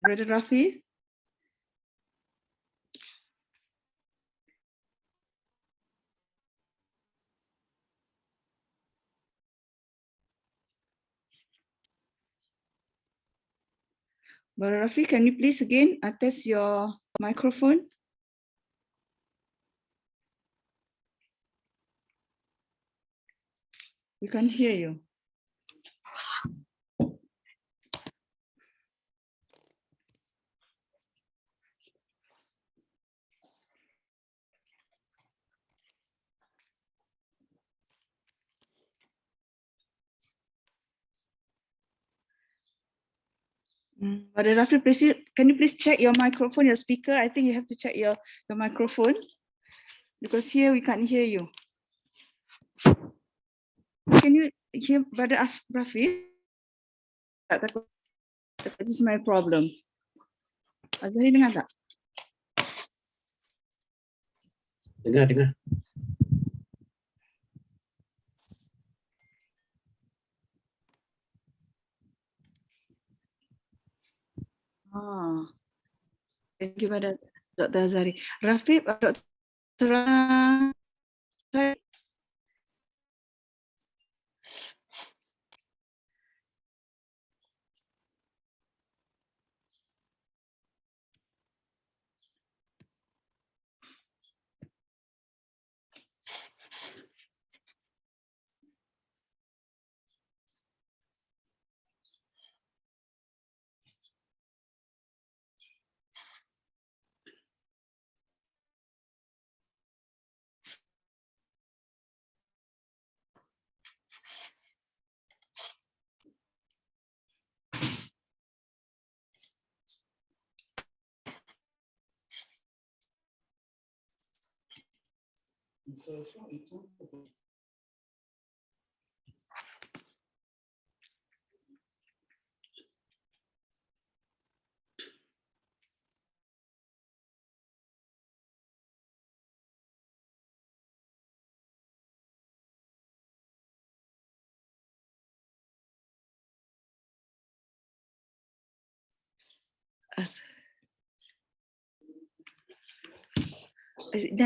Brother Rafi? Brother Rafi, can you please again test your microphone? We can't hear you. Brother Rafi, please, can you please check your microphone, your speaker? I think you have to check your microphone because here we can't hear you. Can you hear Brother Rafi? This is my problem. Azhari dengar tak? Dengar. Thank you, Dr. Azhari. Rafi, Dr.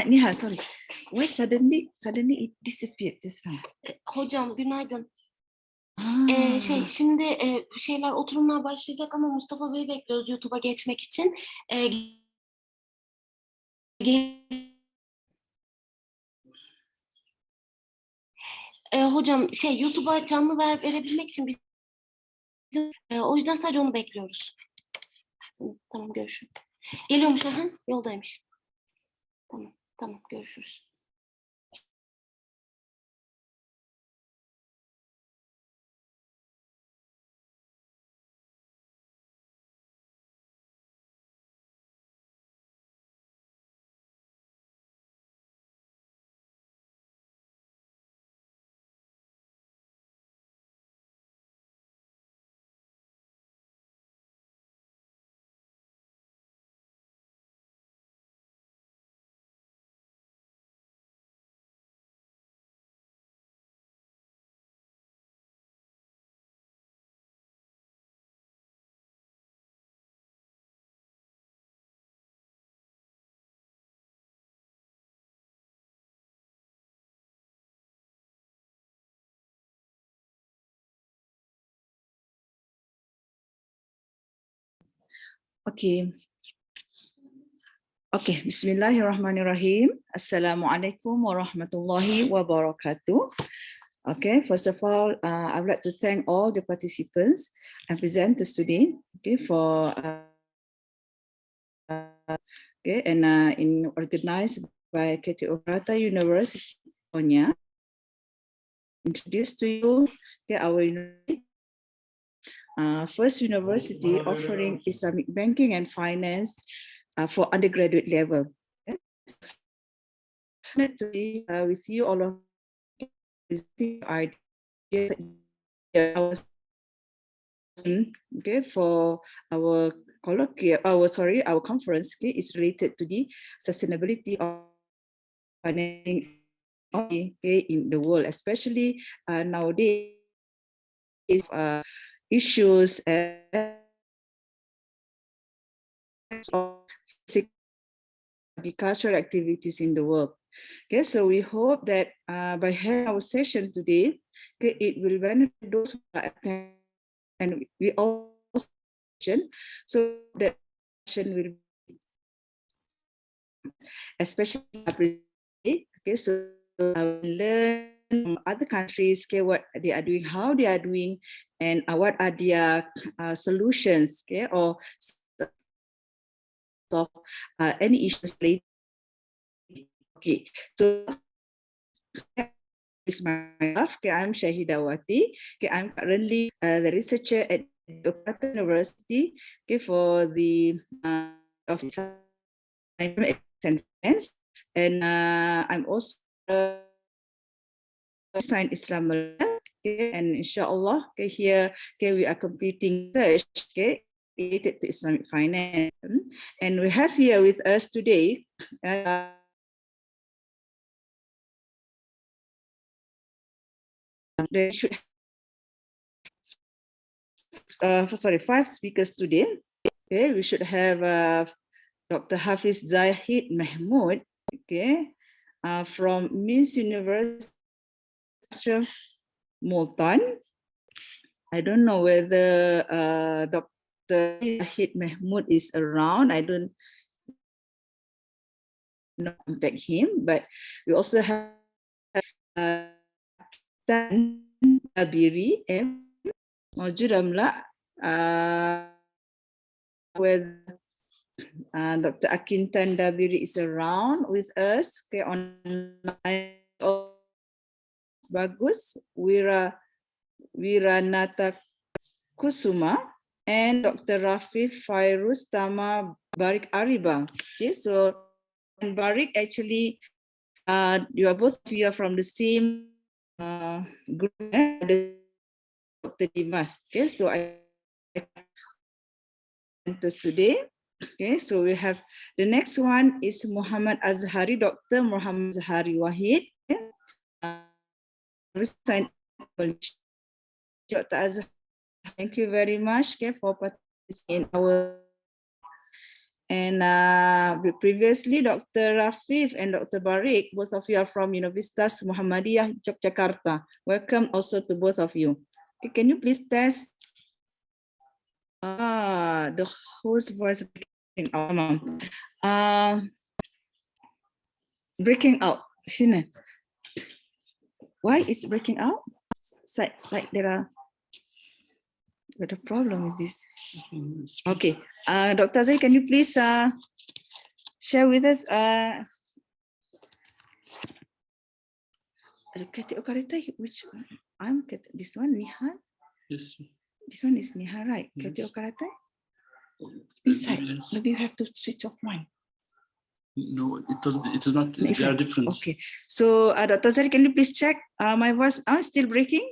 Nihal, sorry. Why suddenly it disappeared just now? Hocam günaydın. Şimdi şeyler oturumlar başlayacak ama Mustafa Bey'i bekliyoruz YouTube'a geçmek için. Hocam YouTube'a canlı verebilmek için biz o yüzden sadece onu bekliyoruz. Tamam, görüşürüz. Geliyormuş, yoldaymış. Tamam, görüşürüz. Okay. Bismillahirrahmanirrahim. Assalamualaikum warahmatullahi wabarakatuh. Okay, first of all, I would like to thank all the participants and presenters today. Okay, for organized by KTO University, California. Introduce to you our university. First university offering Islamic banking and finance for undergraduate level. To be with you all of ideas for our our conference is related to the sustainability of financing in the world, especially nowadays issues of agricultural activities in the world. Okay, so we hope that by having our session today, okay, it will benefit those who are attending, and we also so that session will especially okay, so learn from other countries, okay, what they are doing, how they are doing, and what are their solutions, okay, or solve any issues later. Okay, so is myself. Okay, I'm Shahidawati. Okay, I'm currently the researcher at Yogyakarta University. Okay, for the Office of Finance, and I'm also in Islam. Okay, and inshallah, okay, here, okay, we are completing research, okay, related to Islamic finance, and we have here with us today. They should sorry, 5 speakers today. Okay, we should have Dr. Hafiz Zahid Mahmood, okay, from Miss University Multan. I don't know whether Dr. Zahid Mahmood is around. I don't know contact him, but we also have Dabiri M. موجود أم لا whether Dr. Akintan Dabiri is around with us, okay, online. Bagus, Wiranata Kusuma, and Dr. Rafif Fairuz Tama Barik Ariba. Okay, so and Barik, actually, you are both of you are from the same group, Dr. Dimas. Okay, so I today. Okay, so we have the next one is Muhammad Azhari, Dr. Muhammad Azhari Wahid. Dr. Azhari, thank you very much, okay, for participating in our. And previously, Dr. Rafif and Dr. Barik, both of you are from Universitas Muhammadiyah Yogyakarta. Welcome also to both of you. Okay, can you please test? The host voice breaking out. Breaking out. Shine. Why is breaking out? Like there are. What the problem is this? Okay, Dr. Zai, can you please share with us? Which I'm this one, Nihal? Yes. This one is Nihal, right? Kati Okarate? Inside. Maybe you have to switch off one. No, it doesn't. It is not. They are different. Okay. So, Dr. Zari, can you please check my voice? I'm still breaking.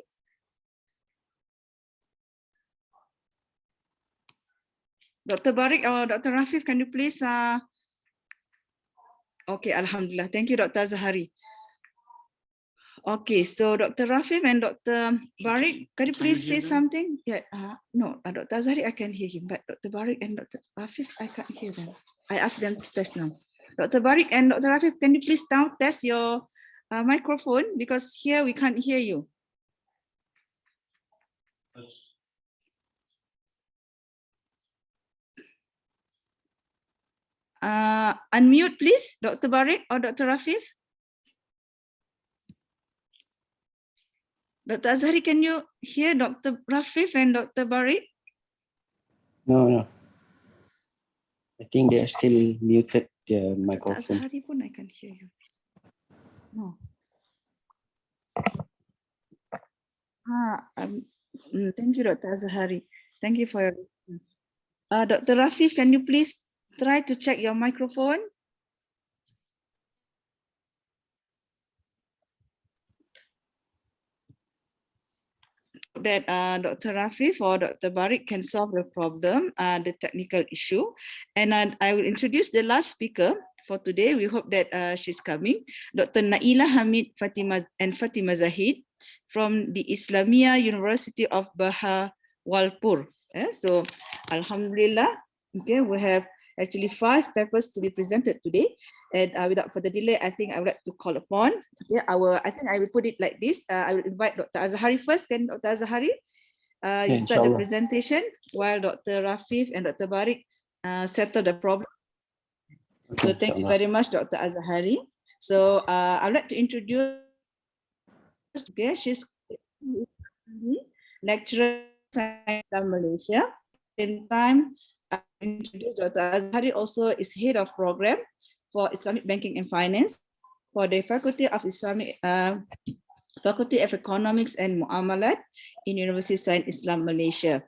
Dr. Barik or Dr. Rafif, can you please? Okay, Alhamdulillah. Thank you, Dr. Zahari. Okay, so Dr. Rafif and Dr. Barik, can you please say something? Yeah, no, Dr. Zahari, I can hear him, but Dr. Barik and Dr. Rafif, I can't hear them. I asked them to test now. Dr. Barik and Dr. Rafif, can you please test your microphone, because here we can't hear you. Unmute, please, Dr. Barik or Dr. Rafif. Dr. Azhari, can you hear Dr. Rafif and Dr. Barik? No. I think they are still muted their microphone. Dr. Azhari pun I can hear you. No. Thank you, Dr. Azhari. Thank you for your response. Dr. Rafif, can you please try to check your microphone? That Dr. Rafif or Dr. Barik can solve the problem, the technical issue. And I will introduce the last speaker for today. We hope that she's coming. Dr. Naila Hamid Fatima Zahid from the Islamia University of Bahawalpur. So, Alhamdulillah, okay, we have actually 5 papers to be presented today. And without further delay, I think I would like to call upon, I think I will put it like this. I will invite Dr. Azhari first. Can Dr. Azhari, you start the Inshallah. presentation while Dr. Rafif and Dr. Barik settle the problem. So Okay, thank you inshallah. very much, Dr. Azhari. So I'd like to introduce, she's lecturer in Islam Malaysia. Same time, I introduce Dr. Azhari also is head of program for Islamic Banking and Finance for the Faculty of Economics and Muamalat in University of Science Islam Malaysia.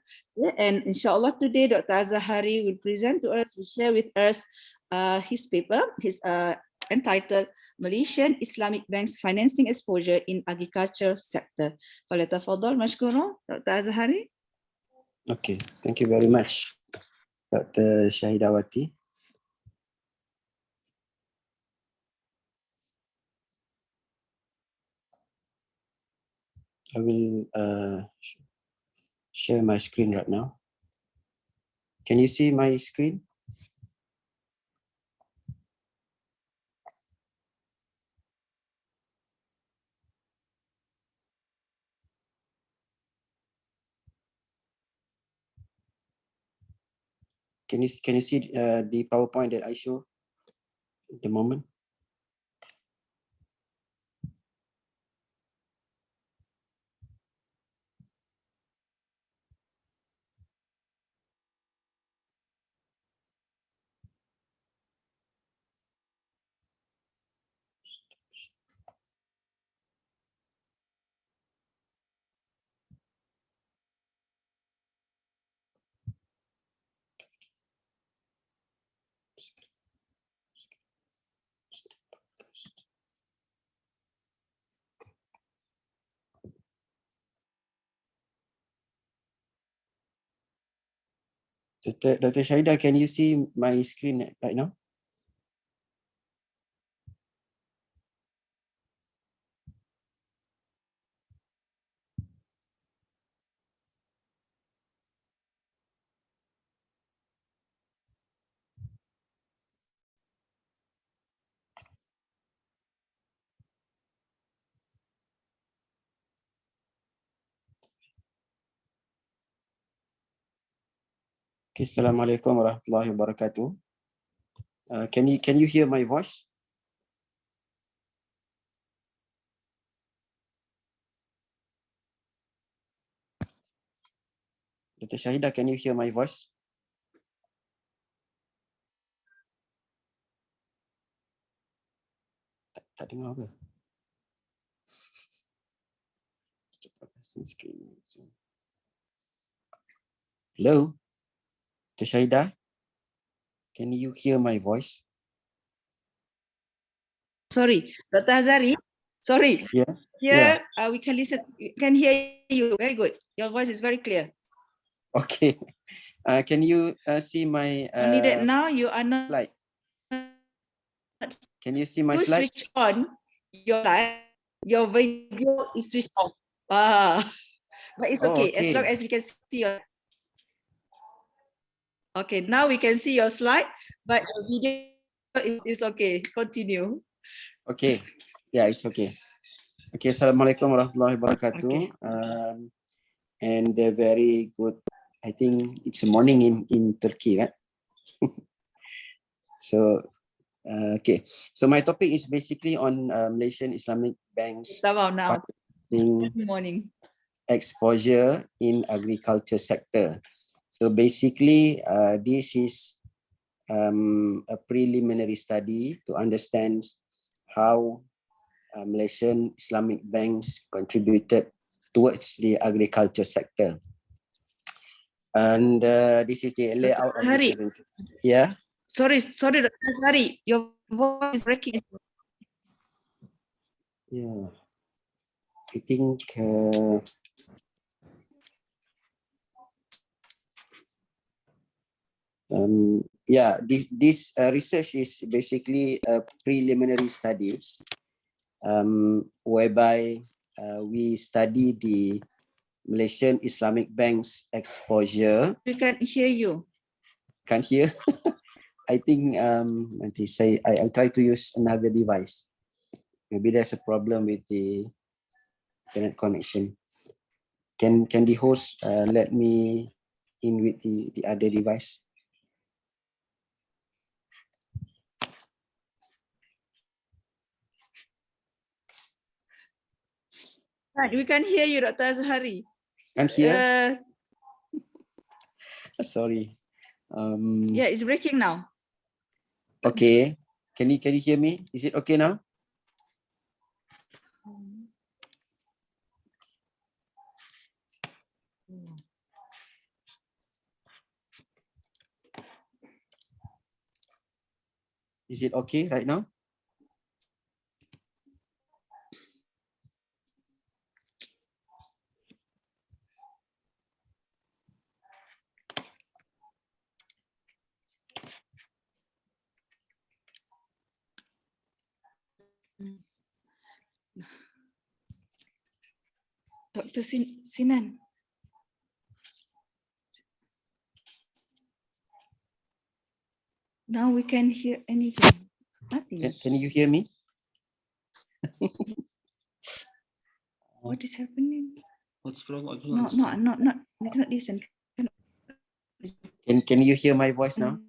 And inshallah today Dr. Azhari will present to us, will share with us his paper, entitled Malaysian Islamic Banks Financing Exposure in Agriculture Sector. Falyatafaddal mashkurun, Dr. Azhari. Okay, thank you very much, Dr. Shahidawati. I will share my screen right now. Can you see my screen? Can you see the PowerPoint that I show at the moment? Dr. Shahida, can you see my screen right now? Okay, Assalamualaikum warahmatullahi wabarakatuh. Can you hear my voice? Dr. Shahida, can you hear my voice? Tak dengar ke? Hello, Dr. Shahida, can you hear my voice? Sorry, Dr. Azhari. Sorry. Yeah. Here we can listen, we can hear you. Very good. Your voice is very clear. Okay. Can you see my Only that now you are not. slide? Can you see my You slide? switch on your light. Your video is switched off. But it's okay, as long as we can see your. Okay, now we can see your slide, but your video is okay. Continue. Okay. Yeah, it's okay. Okay, Assalamualaikum warahmatullahi wabarakatuh. Okay. And a very good, I think it's morning in Turkey, right? So, okay. So my topic is basically on Malaysian Islamic banks Tamam now. financing Good morning. exposure in agriculture sector. So basically, this is a preliminary study to understand how Malaysian Islamic banks contributed towards the agriculture sector. And this is the layout of the presentation. Yeah. Sorry, Dr. Azhari, your voice is breaking. Yeah. I think yeah, this research is basically a preliminary studies whereby we study the Malaysian Islamic banks exposure. We can hear you. Can't hear. I think nanti I'll try to use another device. Maybe there's a problem with the internet connection. Can the host let me in with the other device? Right, we can hear you, Dr. Azhari. Can't hear. Sorry. Yeah, it's breaking now. Okay. Can you hear me? Is it okay now? Is it okay right now? Dr. Sinan. Now we can hear anything. Nothing. Can you hear me? What is happening? What's the problem? I don't No, understand. not. We cannot listen. Can you hear my voice now?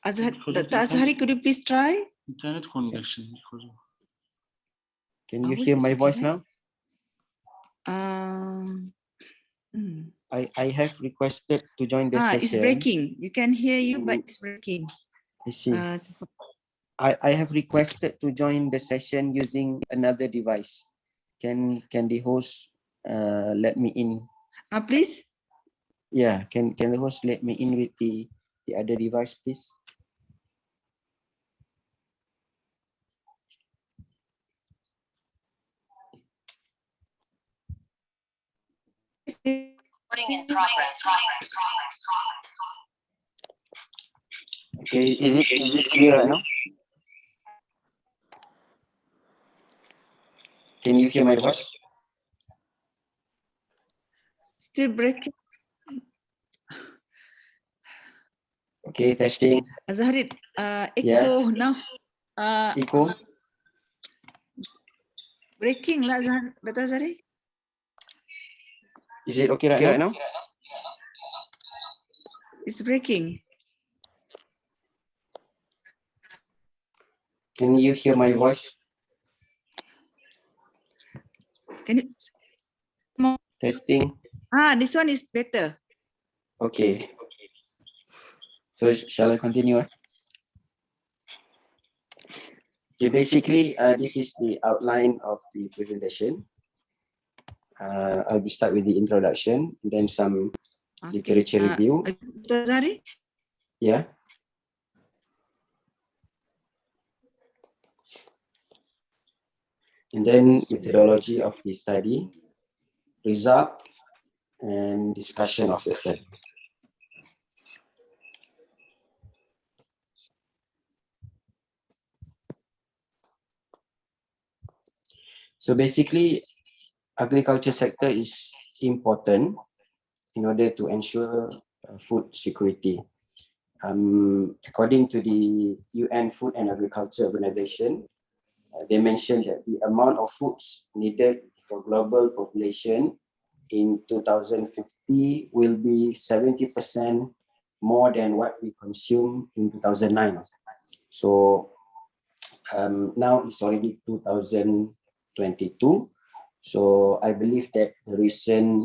Because of Dr. Azhari, could you please try? Internet connection. Because of... Can you Our voice hear is my okay, voice right? now? I have requested to join the It's session. breaking. You can hear you, but it's breaking. I see. I have requested to join the session using another device. Can the host let me in? Please. Yeah, can the host let me in with the other device, please? Recording in progress. Okay, is it clear right now? Can you hear my voice? Still breaking. Okay, testing. Azhari, echo Yeah. now. Echo. Breaking lah, Dr. Azhari. Is it okay right now? It's breaking. Can you hear my voice? Can you? Testing. This one is better. Okay. So shall I continue? Okay, basically, this is the outline of the presentation. I'll be start with the introduction, then some literature review. Dr. Azhari? Yeah. And then methodology of the study, result, and discussion of the study. So basically, agriculture sector is important in order to ensure food security. According to the UN Food and Agriculture Organization, they mentioned that the amount of foods needed for global population in 2050 will be 70% more than what we consumed in 2009. So now it's already 2022. So I believe that the recent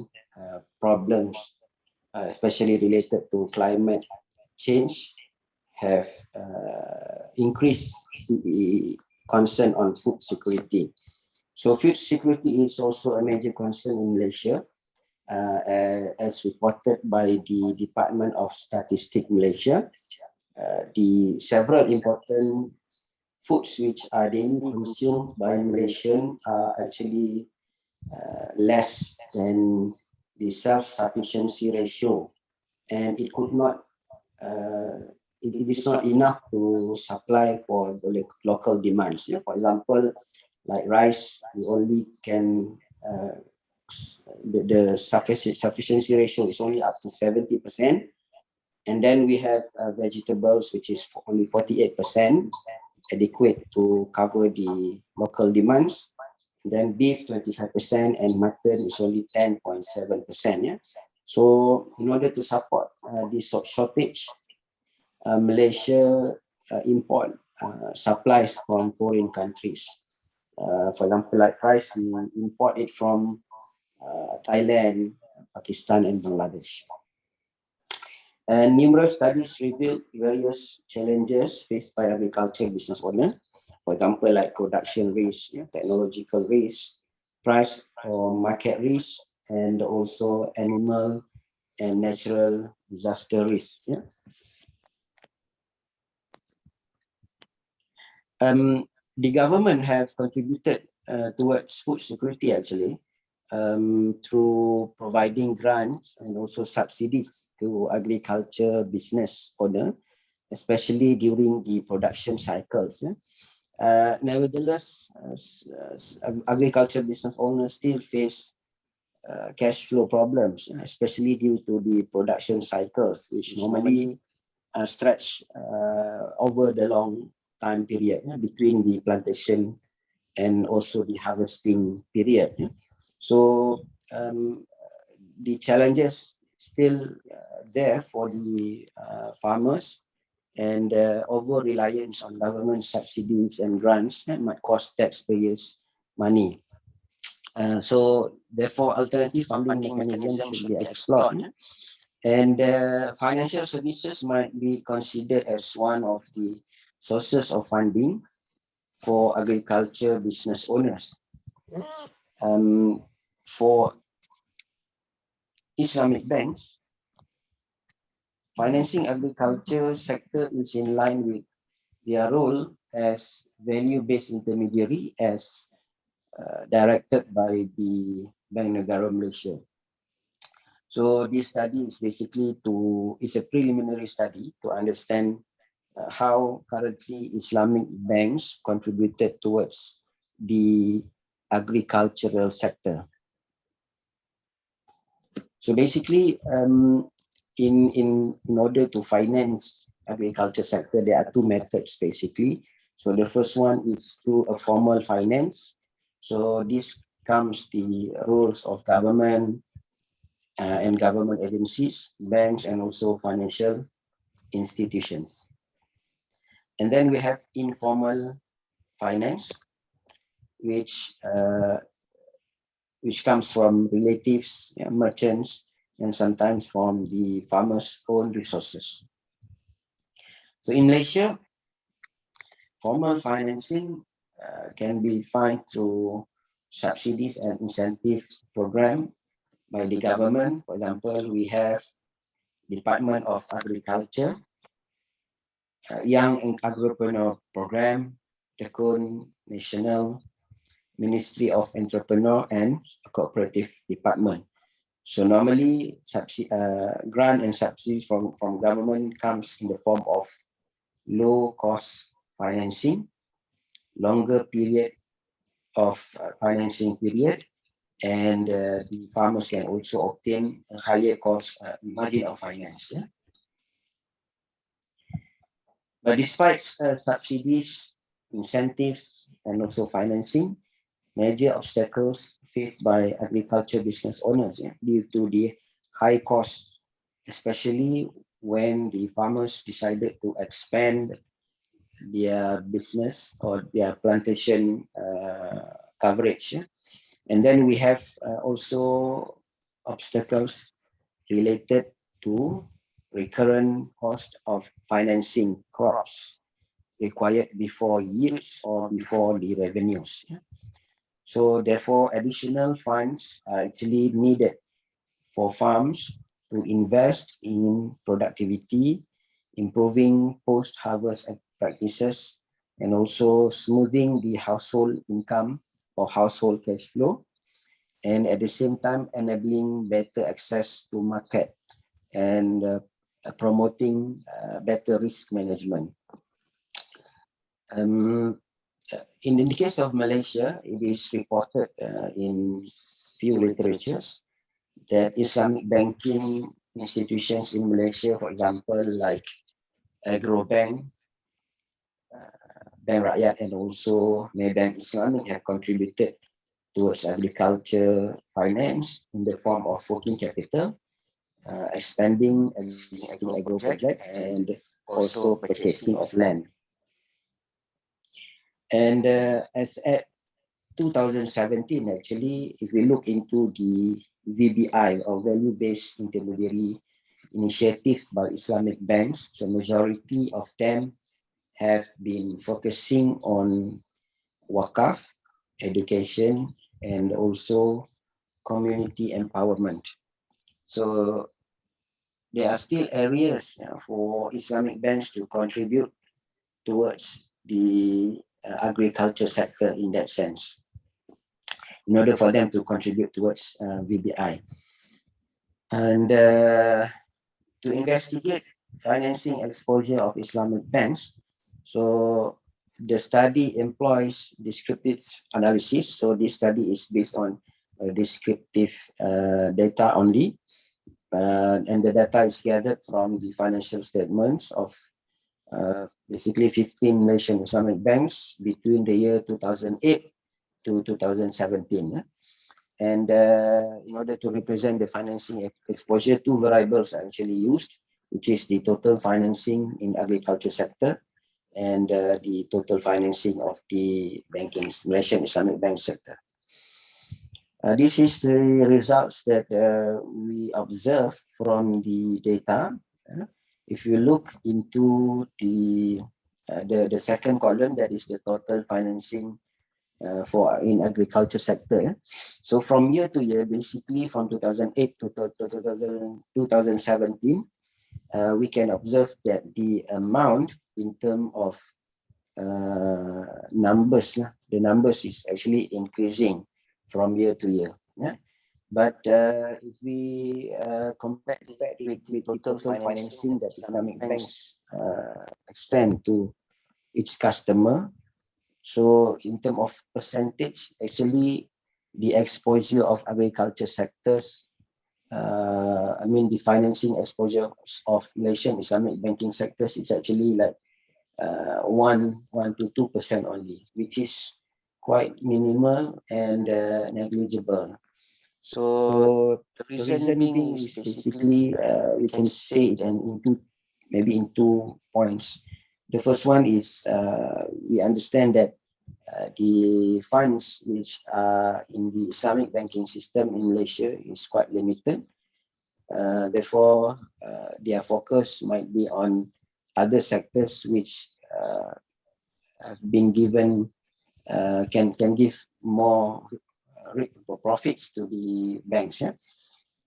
problems, especially related to climate change, have increased the concern on food security. So food security is also a major concern in Malaysia, as reported by the Department of Statistics Malaysia. The several important foods which are daily consumed by Malaysians are actually less than the self-sufficiency ratio, and it could not it is not enough to supply for the local demands. For example, like rice, we only can the sufficiency ratio is only up to 70%, And then we have vegetables, which is only 48%, adequate to cover the local demands. Then beef 25% and mutton is only 10.7%. Yeah. So in order to support this shortage, Malaysia import supplies from foreign countries. For example, like rice, we import it from Thailand, Pakistan, and Bangladesh. And numerous studies reveal various challenges faced by agriculture business owners. For example, like production risk, technological risk, price or market risk, and also animal and natural disaster risk. Yeah. The government have contributed towards food security actually through providing grants and also subsidies to agriculture business owner, especially during the production cycles. Yeah? Nevertheless, agriculture business owners still face cash flow problems, especially due to the production cycles, which normally stretch over the long time period between the plantation and also the harvesting period. So the challenges still there for the farmers, and over reliance on government subsidies and grants might cost taxpayers money. So therefore, alternative funding mechanisms should be explored. And financial services might be considered as one of the sources of funding for agriculture business owners. For Islamic banks, financing agriculture sector is in line with their role as value-based intermediary as directed by the Bank Negara Malaysia. So this study is basically it's a preliminary study to understand how currently Islamic banks contributed towards the agricultural sector. So basically, in order to finance agriculture sector, there are two methods basically. So the first one is through a formal finance. So this comes the roles of government and government agencies, banks, and also financial institutions. And then we have informal finance, which comes from relatives, merchants, and sometimes from the farmers' own resources. So in Malaysia, formal financing can be found through subsidies and incentive program by the government. For example, we have Department of Agriculture, Young Agripreneur Program, Tekun National, Ministry of Entrepreneur and Cooperative Department. So normally, grant and subsidies from government comes in the form of low-cost financing, longer period of financing period, and the farmers can also obtain a higher cost margin of finance. Yeah? But despite subsidies, incentives, and also financing, major obstacles faced by agriculture business owners due to the high cost, especially when the farmers decided to expand their business or their plantation coverage. And then we have also obstacles related to recurrent cost of financing crops required before yields or before the revenues. So therefore, additional funds are actually needed for farms to invest in productivity, improving post-harvest practices, and also smoothing the household income or household cash flow, and at the same time enabling better access to market and promoting better risk management. In the case of Malaysia, it is reported in few literatures that Islamic banking institutions in Malaysia, for example, like Agrobank, Bank Rakyat, and also Maybank Islamic have contributed towards agriculture finance in the form of working capital, expanding existing agro project, and also purchasing of land. And as at 2017, actually, if we look into the VBI, or value-based intermediary initiative by Islamic banks, the majority of them have been focusing on wakaf, education, and also community empowerment. So there are still areas for Islamic banks to contribute towards the agriculture sector in that sense, in order for them to contribute towards VBI. And to investigate financing exposure of Islamic banks, so the study employs descriptive analysis. So this study is based on descriptive data only. And the data is gathered from the financial statements of basically 15 Malaysian Islamic banks between the year 2008 to 2017. And in order to represent the financing exposure, two variables are actually used, which is the total financing in agriculture sector and the total financing of the banking Malaysian Islamic bank sector. This is the results that we observe from the data. If you look into the second column, that is the total financing for in agriculture sector. So from year to year, basically from 2008 to 2017, we can observe that the amount in terms of numbers, the numbers is actually increasing from year to year. But if we compare that with total financing that Islamic banks extend to its customer, so in terms of percentage, actually the exposure of agriculture sectors, the financing exposure of Malaysian Islamic banking sectors is actually like 1 to 2% only, which is quite minimal and negligible. So the reason being is basically we can say it in 2 points. The first one is we understand that the funds which are in the Islamic banking system in Malaysia is quite limited. Therefore, their focus might be on other sectors which have been given, can give more profits to the banks.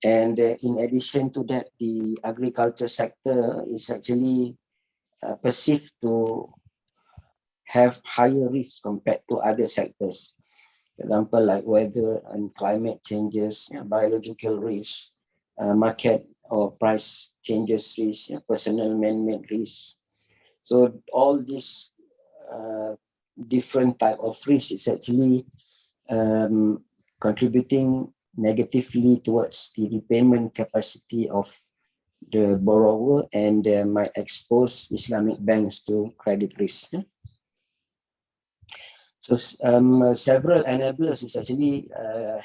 And in addition to that, the agriculture sector is actually perceived to have higher risk compared to other sectors. For example, like weather and climate changes, biological risk, market or price changes risk, personal man-made risk. So all these different type of risk is actually contributing negatively towards the repayment capacity of the borrower, and might expose Islamic banks to credit risk. So several enablers is actually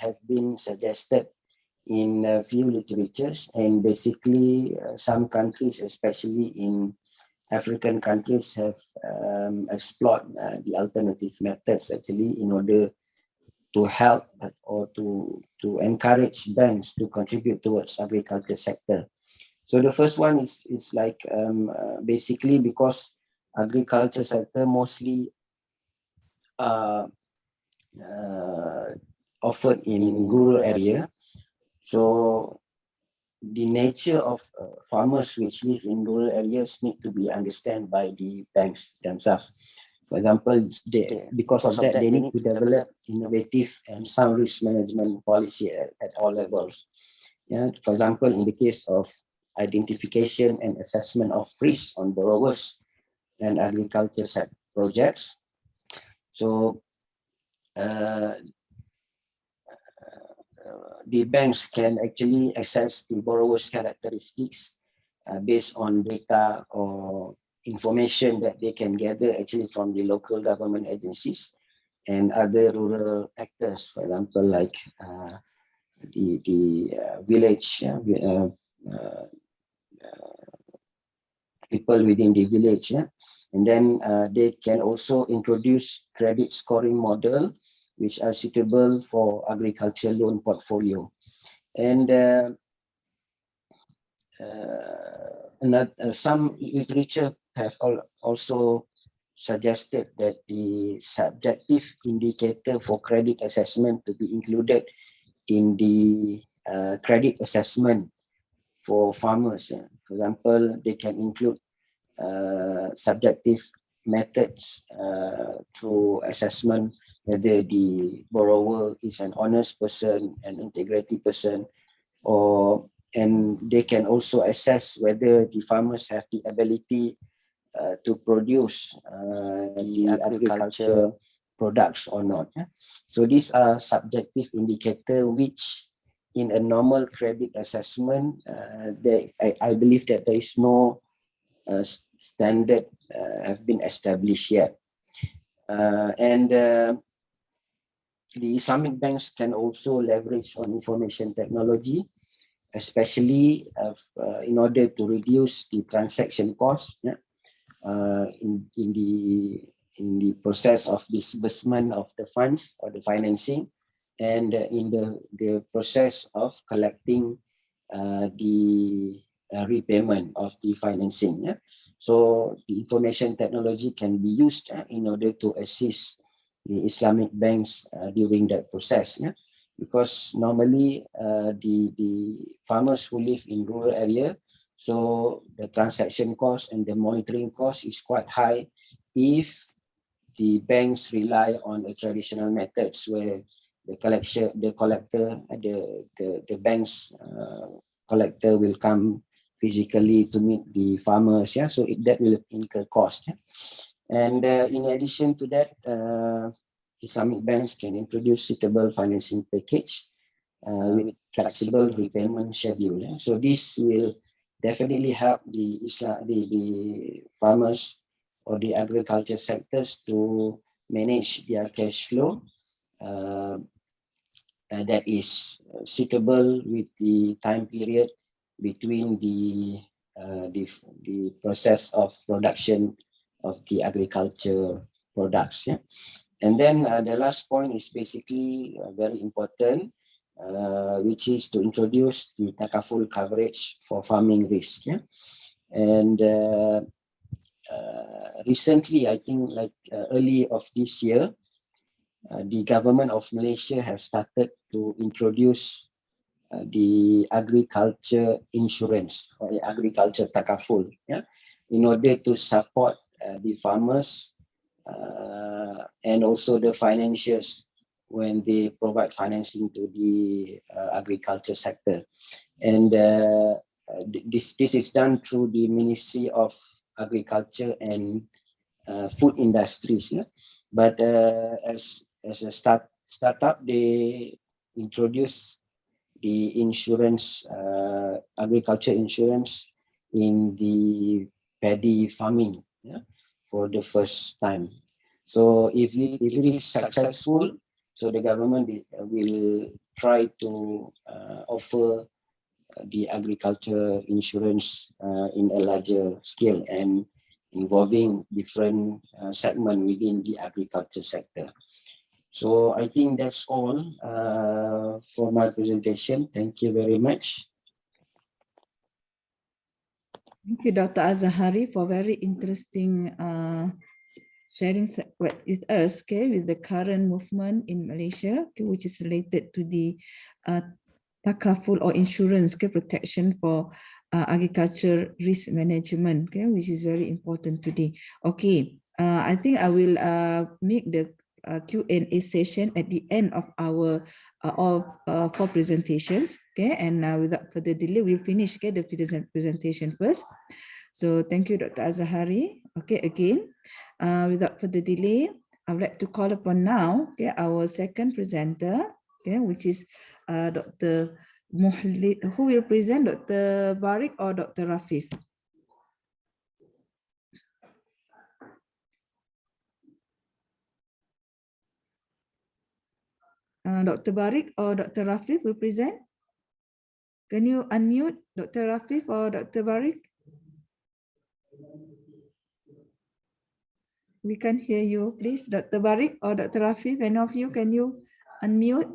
have been suggested in a few literatures, and basically some countries, especially in African countries, have explored the alternative methods actually in order to help or to encourage banks to contribute towards agriculture sector. So the first one is like basically because agriculture sector mostly offered in rural area. So the nature of farmers which live in rural areas need to be understood by the banks themselves. For example, because of that, they need to develop innovative and sound risk management policy at all levels. For example, in the case of identification and assessment of risk on borrowers and agriculture sector projects. So the banks can actually assess the borrower's characteristics based on data or information that they can gather actually from the local government agencies and other rural actors, for example, like the village, people within the village. And then they can also introduce credit scoring model which are suitable for agriculture loan portfolio. And some literature have also suggested that the subjective indicator for credit assessment to be included in the credit assessment for farmers. For example, they can include subjective methods through assessment whether the borrower is an honest person, an integrity person, and they can also assess whether the farmers have the ability to produce the agriculture products or not. So these are subjective indicators which in a normal credit assessment, I believe that there is no standard have been established yet. And the Islamic banks can also leverage on information technology, especially in order to reduce the transaction cost in the process of disbursement of the funds or the financing, and in the process of collecting the repayment of the financing. So the information technology can be used in order to assist the Islamic banks during that process. Because normally the farmers who live in rural area, so the transaction cost and the monitoring cost is quite high if the banks rely on the traditional methods where the bank's collector will come physically to meet the farmers. So that will incur cost. And in addition to that, Islamic banks can introduce suitable financing package with flexible repayment schedule. So this will definitely help the farmers or the agriculture sectors to manage their cash flow that is suitable with the time period between the process of production of the agriculture products. And then the last point is basically very important, which is to introduce the takaful coverage for farming risk. And recently, I think like early of this year, the government of Malaysia have started to introduce the agriculture insurance or the agriculture takaful, in order to support the farmers and also the financiers when they provide financing to the agriculture sector. And this is done through the Ministry of Agriculture and Food Industries. But as a startup, they introduce the insurance, agriculture insurance in the paddy farming for the first time. So if it is successful, so the government will try to offer the agriculture insurance in a larger scale and involving different segments within the agriculture sector. So I think that's all for my presentation. Thank you very much. Thank you, Dr. Azahari, for very interesting sharing with us, with the current movement in Malaysia, which is related to the takaful or insurance protection for agriculture risk management, which is very important today. Okay, I think I will make the Q&A session at the end of our four presentations. And without further delay, we'll finish the presentation first. So thank you, Dr. Azahari. Okay, again, without further delay, I would like to call upon now our second presenter, which is Dr. Muhli, who will present, Dr. Barik or Dr. Rafif? Dr. Barik or Dr. Rafif will present? Can you unmute Dr. Rafif or Dr. Barik? We can hear you, please. Dr. Barik or Dr. Rafif, any of you, can you unmute?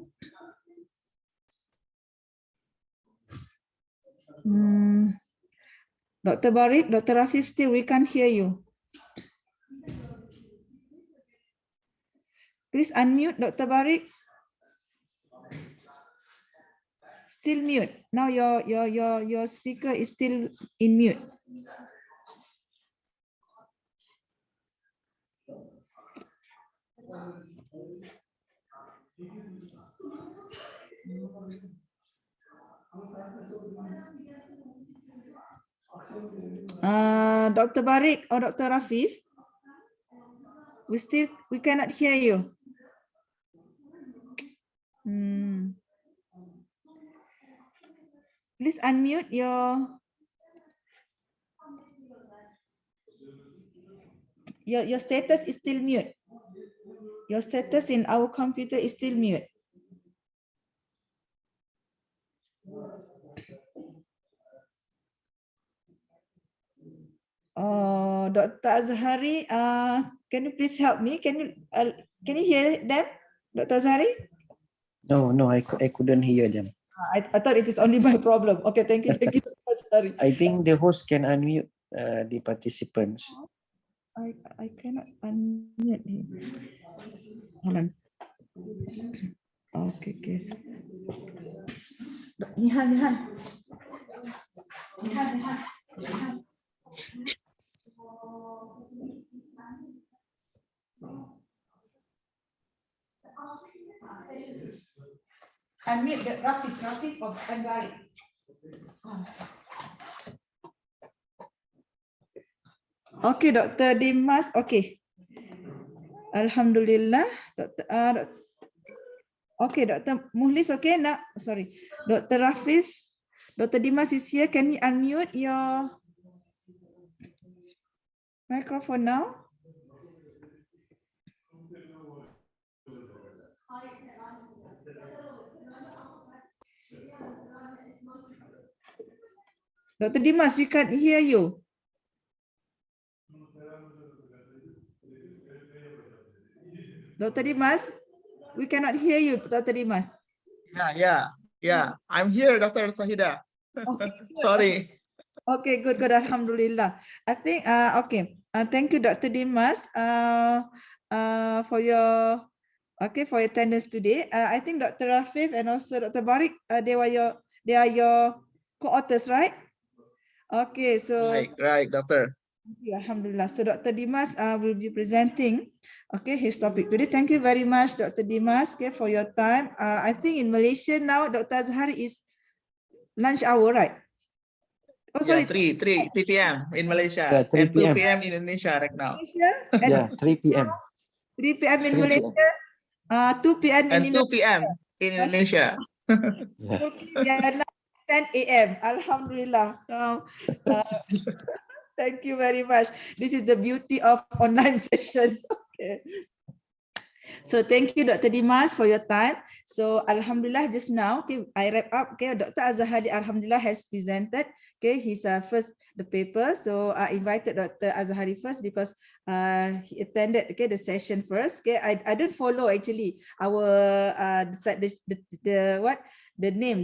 Dr. Barik, Dr. Rafif, still we can't hear you. Please unmute Dr. Barik. Still mute. Now your speaker is still in mute. Dr. Barik or Dr. Rafif, we cannot hear you. Please unmute your status is still mute. Your status in our computer is still mute. Dr. Azhari, can you please help me? Can you hear them, Dr. Azhari? No, I couldn't hear them. I thought it is only my problem. Okay, thank you, Dr. Azhari. I think the host can unmute the participants. I cannot unmute him. Hold on. Okay. Nihan. Unmute the Rafif of Angari. Okay, Dr. Dimas. Okay. Alhamdulillah. Okay, Dr. Muhlis. Okay, now sorry. Dr. Rafif. Dr. Dimas is here. Can you unmute your microphone now? Dr. Dimas, we can't hear you. Dr. Dimas, we cannot hear you, Dr. Dimas. Yeah. I'm here, Dr. Sahida. Okay, Sorry. Okay, good. Alhamdulillah. I think, okay. Thank you, Dr. Dimas, for your attendance today. I think Dr. Rafif and also Dr. Barik, they are your co-authors, right? Okay, so Right, Doctor. Alhamdulillah. So Dr. Dimas will be presenting, okay, his topic today. Thank you very much, Dr. Dimas, okay, for your time. I think in Malaysia now, Dr. Azhari is lunch hour, right? Oh, sorry. 3 p.m. in Malaysia. Yeah, 3 and 2 p.m. p.m. in Indonesia right now. Malaysia, and Yeah, 3 p.m. 3 p.m. in 3 p.m. Malaysia, 2 p.m. in And 2 Indonesia. p.m. in Indonesia. Yeah. We are now 10 a.m. Alhamdulillah. Thank you very much. This is the beauty of online session. Okay. So thank you, Dr. Dimas, for your time. So Alhamdulillah, just now, okay, I wrap up. Okay, Dr. Azhari, Alhamdulillah, has presented, okay, his first the paper. So I invited Dr. Azhari first because he attended, okay, the session first. Okay, I don't follow actually our the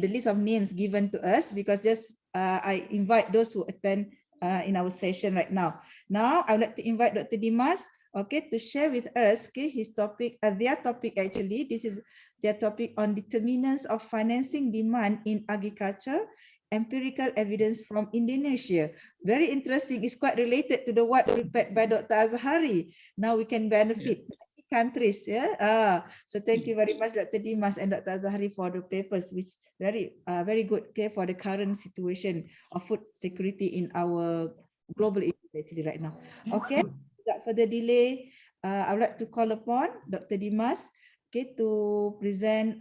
list of names given to us, because just I invite those who attend in our session right now. Now I would like to invite Dr. Dimas, okay, to share with us, okay, his topic, their topic actually. This is their topic on determinants of financing demand in agriculture, empirical evidence from Indonesia. Very interesting. It's quite related to the what prepared by Dr. Azhari. Now we can benefit countries. Yeah. So thank you very much, Dr. Dimas and Dr. Azhari, for the papers, which very good, okay, for the current situation of food security in our global issue actually right now. Okay. Without further delay, I would like to call upon Dr. Dimas, okay, to present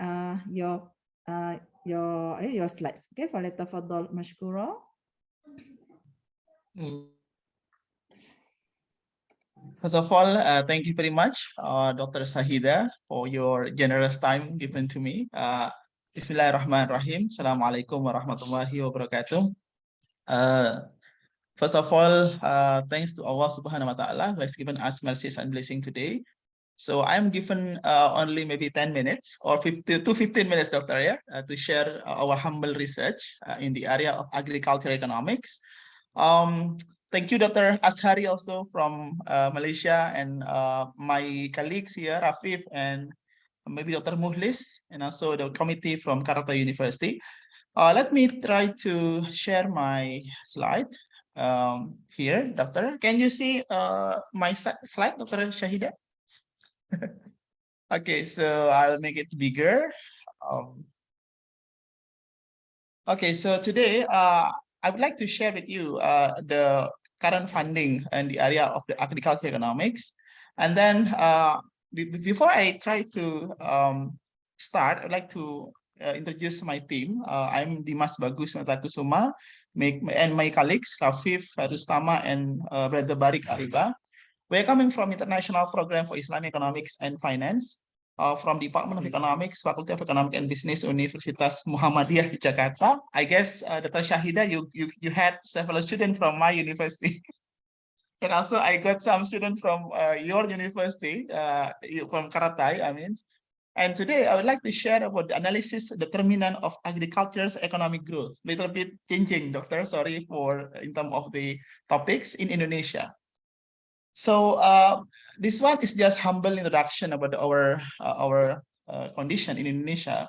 your your slides. Okay, فليتفضل مشكورا. First of all, thank you very much, Dr. Sahida, for your generous time given to me. Bismillahirrahmanirrahim. Assalamualaikum warahmatullahi wabarakatuh. First of all, thanks to Allah Subhanahu wa Ta'ala who has given us mercy and blessing today. So I'm given only maybe 10 minutes or 15 minutes, Dr. Yeah, to share our humble research in the area of agricultural economics. Thank you, Dr. Ashari, also from Malaysia, and my colleagues here, Rafif and maybe Dr. Muhlis, and also the committee from Karata University. Let me try to share my slide here, Doctor. Can you see my slide, Dr. Shahida? Okay, so I'll make it bigger. Okay, so today I would like to share with you the current funding in the area of the agricultural economics. And then before I try to start, I'd like to introduce my team. I'm Dimas Bagus Natakusuma, and my colleagues, Kafif, Rustama, and Brother Barik Ariba. We're coming from International Program for Islamic Economics and Finance from Department of Economics, Faculty of Economic and Business, Universitas Muhammadiyah, Jakarta. I guess, Dr. Shahida, you had several students from my university. And also I got some students from your university, from Karatai, I mean. And today I would like to share about the analysis determinant of agriculture's economic growth. Little bit changing, Doctor, sorry for in terms of the topics in Indonesia. So this one is just humble introduction about our condition in Indonesia.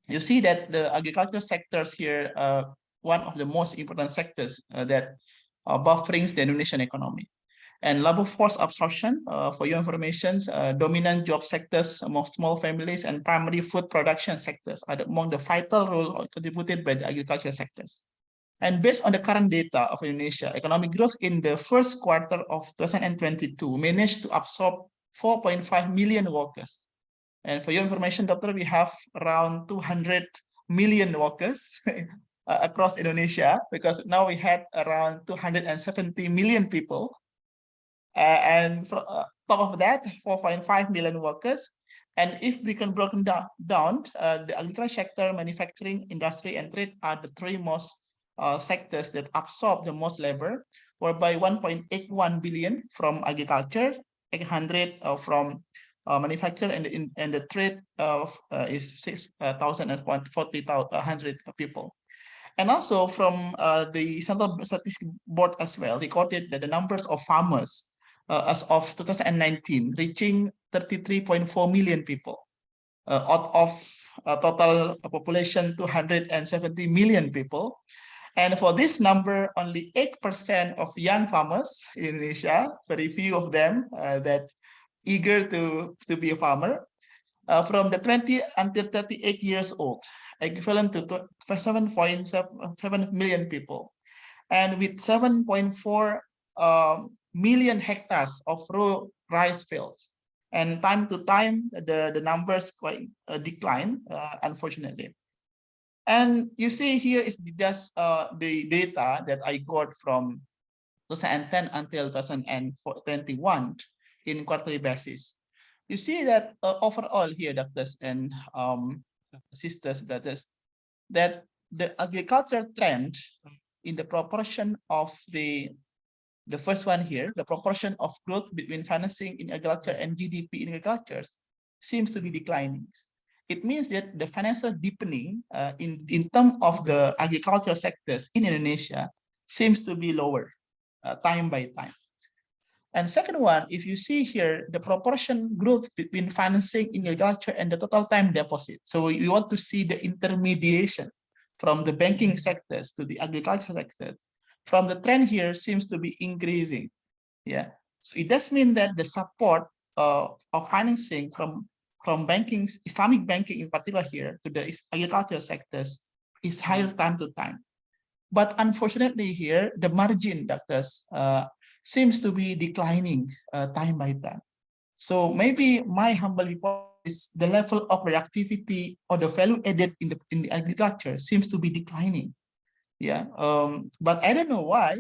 You see that the agricultural sectors here, one of the most important sectors that bufferings the Indonesian economy. And labor force absorption, for your information, dominant job sectors among small families and primary food production sectors are among the vital role contributed by the agricultural sectors. And based on the current data of Indonesia, economic growth in the first quarter of 2022 managed to absorb 4.5 million workers. And for your information, Doctor, we have around 200 million workers across Indonesia, because now we had around 270 million people. And from top of that, 4.5 million workers. And if we can broken down, the agriculture sector, manufacturing, industry, and trade are the three most sectors that absorb the most labor, whereby 1.81 billion from agriculture, 800 from manufacture, and the trade is 6,040 people. And also from the Central Statistics Board as well, recorded that the numbers of farmers as of 2019 reaching 33.4 million people out of a total population 270 million people. And for this number, only 8% of young farmers in Indonesia, very few of them that eager to be a farmer, from the 20 until 38 years old, equivalent to 7.7 million people. And with 7.4 million hectares of raw rice fields. And time to time, the numbers quite decline, unfortunately. And you see here is just the data that I got from 2010 until 2021 in quarterly basis. You see that overall here, doctors and sisters, that the agricultural trend in the proportion of the first one here, the proportion of growth between financing in agriculture and GDP in agriculture seems to be declining. It means that the financial deepening in terms of the agricultural sectors in Indonesia seems to be lower time by time. And second one, if you see here, the proportion growth between financing in agriculture and the total time deposit. So we want to see the intermediation from the banking sectors to the agricultural sectors. From the trend here seems to be increasing. Yeah, so it does mean that the support of financing from banking, Islamic banking in particular here, to the agricultural sectors is higher time to time. But unfortunately here, the margin, doctors, seems to be declining time by time. So maybe my humble is the level of productivity or the value added in the agriculture seems to be declining. Yeah, but I don't know why.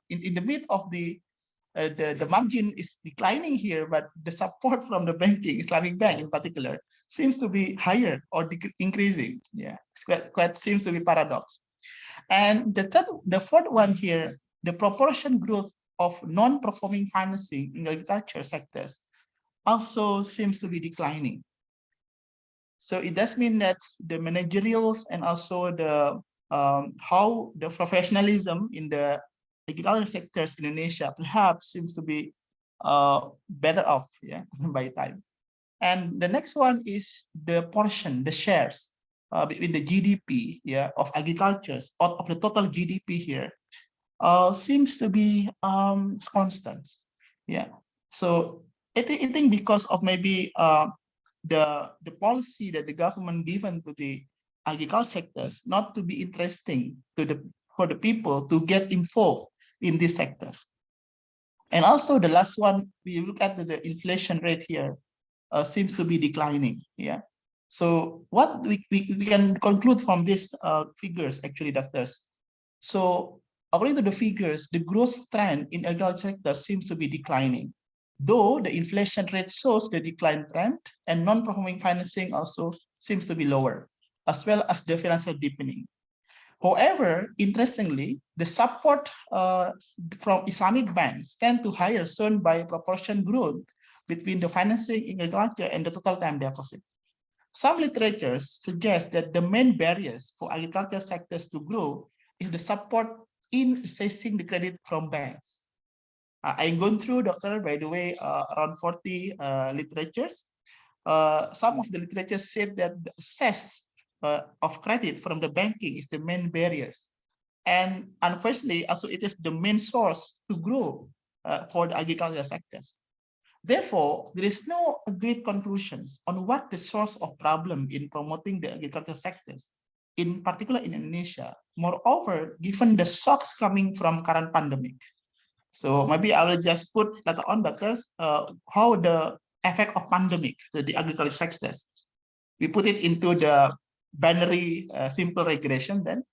In the mid of the margin is declining here, but the support from the banking, Islamic bank in particular, seems to be higher or increasing. Yeah, it's quite seems to be paradox. And the fourth one here, the proportion growth of non-performing financing in the agriculture sectors also seems to be declining. So it does mean that the managerials and also the how the professionalism in the agricultural sectors in Indonesia perhaps seems to be better off, yeah, by time. And the next one is the portion, the shares between the GDP, yeah, of agricultures of the total GDP here seems to be constant, yeah. So I think because of maybe the policy that the government given to the agricultural sectors not to be interesting to for the people to get involved in these sectors. And also the last one, we look at the inflation rate here seems to be declining. Yeah. So what we can conclude from these figures, actually, doctors. So according to the figures, the growth trend in agriculture sector seems to be declining, though the inflation rate shows the decline trend, and non-performing financing also seems to be lower, as well as the financial deepening. However, interestingly, the support from Islamic banks tend to higher, shown by proportion growth between the financing in agriculture and the total time deposit. Some literatures suggest that the main barriers for agricultural sectors to grow is the support in assessing the credit from banks. I'm going through, doctor, by the way, around 40 literatures. Some of the literatures said that the access of credit from the banking is the main barriers. And unfortunately, also it is the main source to grow for the agricultural sectors. Therefore, there is no agreed conclusions on what the source of problem in promoting the agricultural sectors, in particular in Indonesia. Moreover, given the shocks coming from current pandemic. So maybe I will just put later on, doctors, how the effect of pandemic to the agricultural sectors. We put it into the binary simple regression then.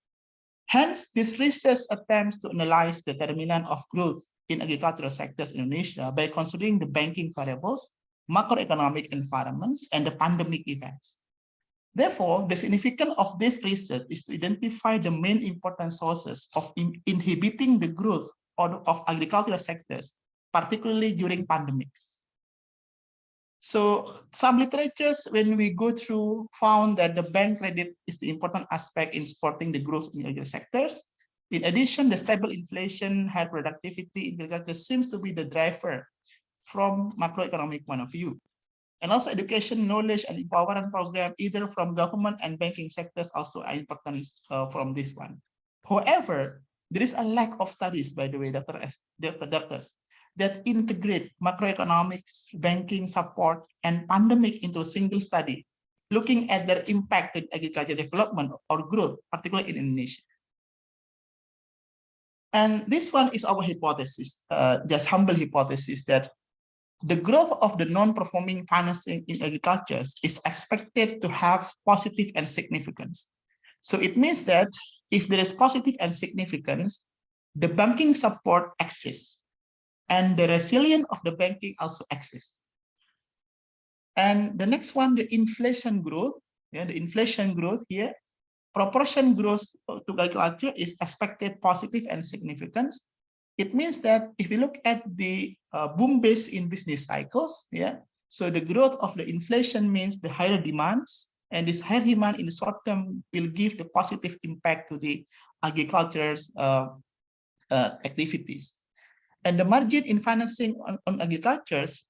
Hence, this research attempts to analyze the determinant of growth in agricultural sectors in Indonesia by considering the banking variables, macroeconomic environments, and the pandemic events. Therefore, the significance of this research is to identify the main important sources of inhibiting the growth of agricultural sectors, particularly during pandemics. So some literatures, when we go through, found that the bank credit is the important aspect in supporting the growth in agricultural sectors. In addition, the stable inflation, high productivity in agriculture seems to be the driver from macroeconomic point of view. And also education, knowledge, and empowerment program, either from government and banking sectors, also are important from this one. However, there is a lack of studies, by the way, doctors, that integrate macroeconomics, banking support, and pandemic into a single study, looking at their impact in agriculture development or growth, particularly in Indonesia. And this one is our hypothesis, just humble hypothesis, that the growth of the non-performing financing in agriculture is expected to have positive and significance. So it means that if there is positive and significance, the banking support exists, and the resilience of the banking also exists. And the next one, the inflation growth. Yeah, the inflation growth here, proportion growth to agriculture is expected positive and significant. It means that if you look at the boom base in business cycles, yeah, so the growth of the inflation means the higher demands, and this higher demand in the short term will give the positive impact to the agriculture's activities. And the margin in financing on agriculture is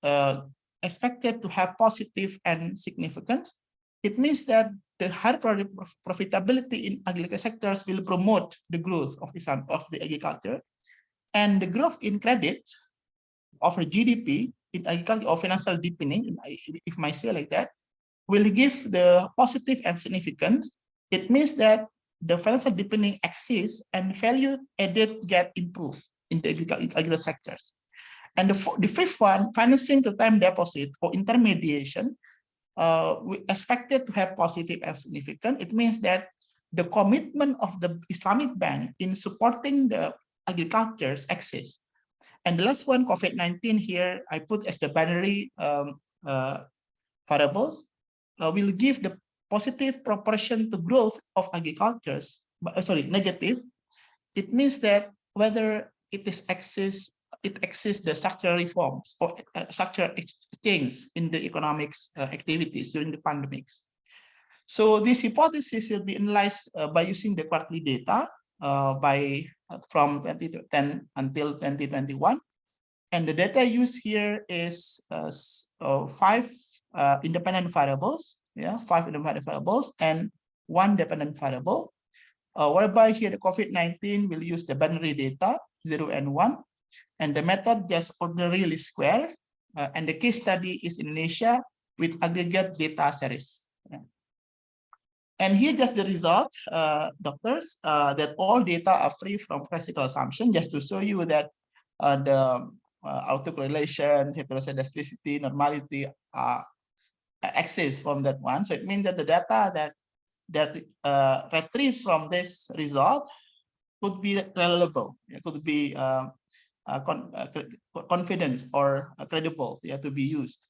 expected to have positive and significance. It means that the higher profitability in agricultural sectors will promote the growth of the agriculture. And the growth in credit of a GDP in agriculture or financial deepening, if I say like that, will give the positive and significant. It means that the financial deepening exists and value added get improved in the agricultural sectors. And the fifth one, financing to time deposit or intermediation, we expected to have positive and significant. It means that the commitment of the Islamic Bank in supporting the agriculture's exists. And the last one, COVID-19 here, I put as the binary variables, will give the positive proportion to growth of agricultures, negative. It means that whether it exists the structural reforms or structural change in the economics activities during the pandemics. So this hypothesis will be analyzed by using the quarterly data from 2010 until 2021. And the data used here is 5 independent variables, 5 independent variables and 1 dependent variable, whereby here the COVID-19 will use the binary data 0 and 1, and the method just ordinary least square, and the case study is Indonesia with aggregate data series. And here just the result, doctors, that all data are free from classical assumption, just to show you that the autocorrelation, heteroscedasticity, normality exist from that one. So it means that the data that retrieved from this result could be reliable, it could be confidence or credible, to be used.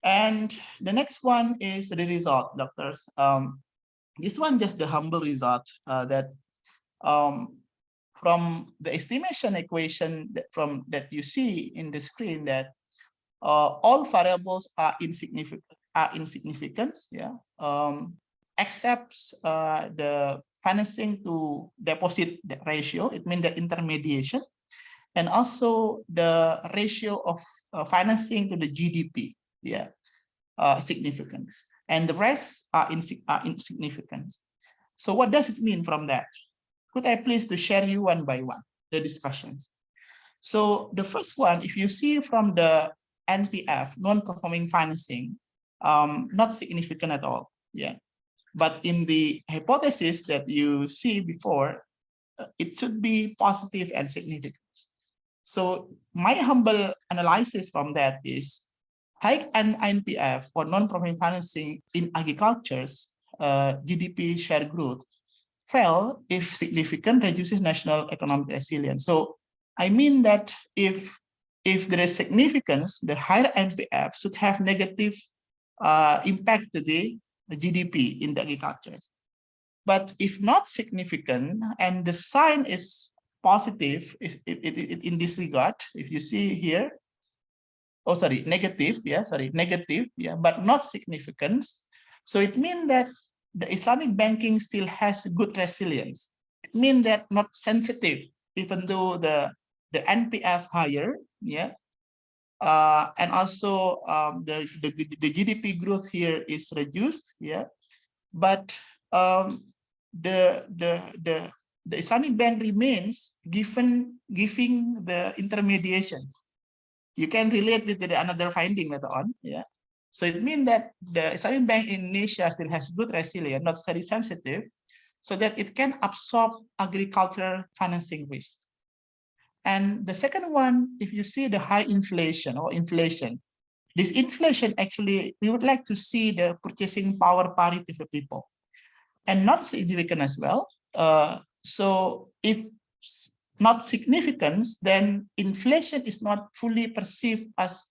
And the next one is the result, doctors. This one just the humble result that from the estimation equation that you see in the screen, that all variables are insignificant, except the financing to deposit ratio. It means the intermediation, and also the ratio of financing to the GDP, significance, and the rest are insignificant. So what does it mean from that? Could I please to share you one by one the discussions? So the first one, if you see from the NPF, non-performing financing, not significant at all, but in the hypothesis that you see before, it should be positive and significant. So my humble analysis from that is high NPF or non-performing financing in agriculture's GDP share growth fell if significant reduces national economic resilience. So I mean that if there is significance, the higher NPF should have negative impact to the GDP in the agriculture. But if not significant and the sign is positive, in this regard, if you see here, negative, but not significant. So it means that the Islamic banking still has good resilience. It means that not sensitive, even though the NPF higher, and also the GDP growth here is reduced, but the Islamic bank remains giving the intermediations. You can relate with another finding later on, So it means that the Islamic bank in Indonesia still has good resilience, not very sensitive, so that it can absorb agricultural financing risk. And the second one, if you see the high inflation or inflation, this inflation actually, we would like to see the purchasing power parity for people, and not significant as well. So if not significant, then inflation is not fully perceived as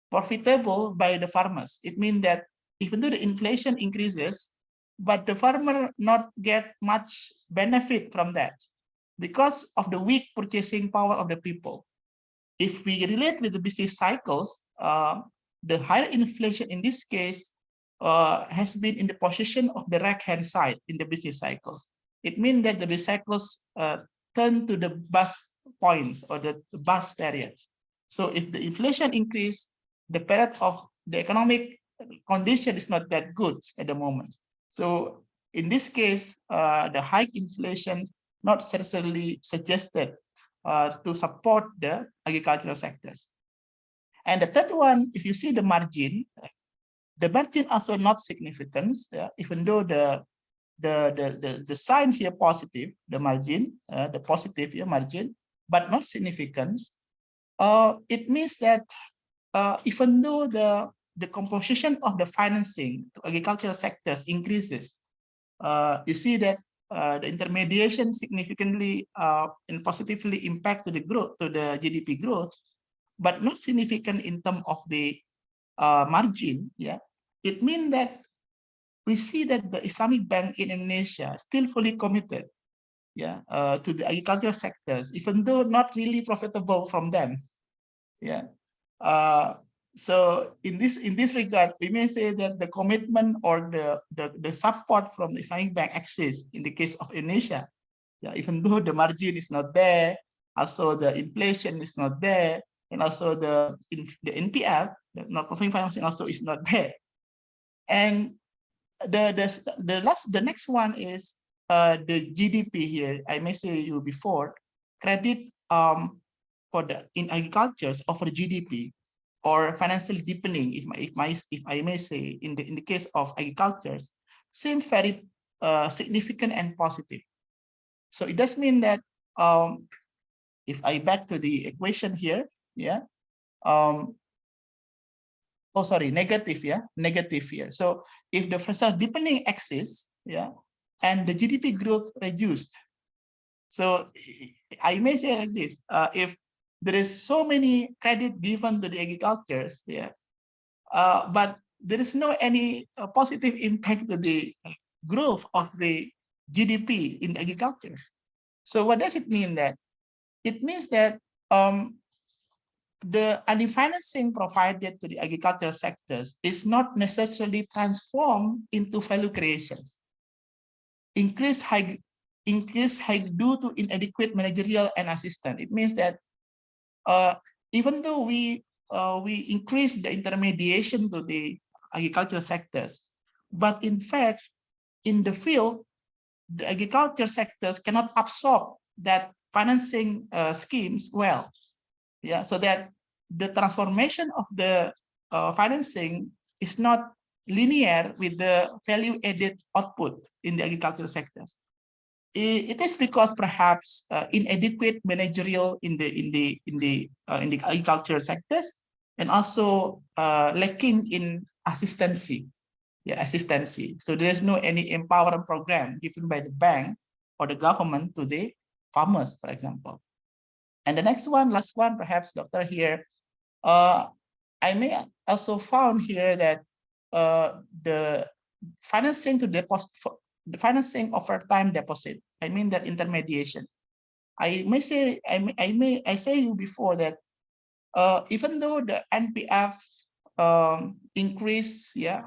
profitable by the farmers. It means that even though the inflation increases, but the farmer not get much benefit from that because of the weak purchasing power of the people. If we relate with the business cycles, the higher inflation in this case has been in the position of the right-hand side in the business cycles. It means that the business cycles turn to the bust points or the bust periods. So if the inflation increase, the period of the economic condition is not that good at the moment. So in this case, the high inflation not necessarily suggested to support the agricultural sectors. And the third one, if you see the margin also not significant, even though the sign here positive, the margin, the positive here margin, but not significant. It means that even though the composition of the financing to agricultural sectors increases, you see that the intermediation significantly and positively impact to the growth, to the GDP growth, but not significant in terms of the margin. Yeah, it means that we see that the Islamic Bank in Indonesia still fully committed, yeah, to the agricultural sectors, even though not really profitable from them. Yeah. So in this regard, we may say that the commitment or the support from the Islamic Bank exists in the case of Indonesia. Yeah, even though the margin is not there, also the inflation is not there, and also the NPL, the non-performing financing, also is not there. And the next one is the GDP here. I may say you before, credit for the in agriculture over GDP or financial deepening, if I may say, in the case of agriculture, seem very significant and positive. So it does mean that if I back to the equation here, yeah, oh sorry, negative, yeah, negative here. So if the financial deepening exists, yeah, and the GDP growth reduced, so I may say like this: if there is so many credit given to the agricultures, yeah, but there is no any positive impact to the growth of the GDP in agriculture. So what does it mean? That it means that the financing provided to the agricultural sectors is not necessarily transformed into value creations. Increased high due to inadequate managerial and assistance. It means that even though we increase the intermediation to the agricultural sectors, but in fact, in the field, the agriculture sectors cannot absorb that financing schemes well. Yeah, so that the transformation of the financing is not linear with the value added output in the agricultural sectors. It is because perhaps inadequate managerial in the agricultural sectors, and also lacking in assistancy. Yeah, assistancy. So there is no any empowerment program given by the bank or the government to the farmers, for example. And the next one, last one, perhaps, Doctor, here, I may also found here that the financing to deposit, the financing over time deposit, I mean that intermediation. I may say, I say you before that even though the NPF increase, yeah,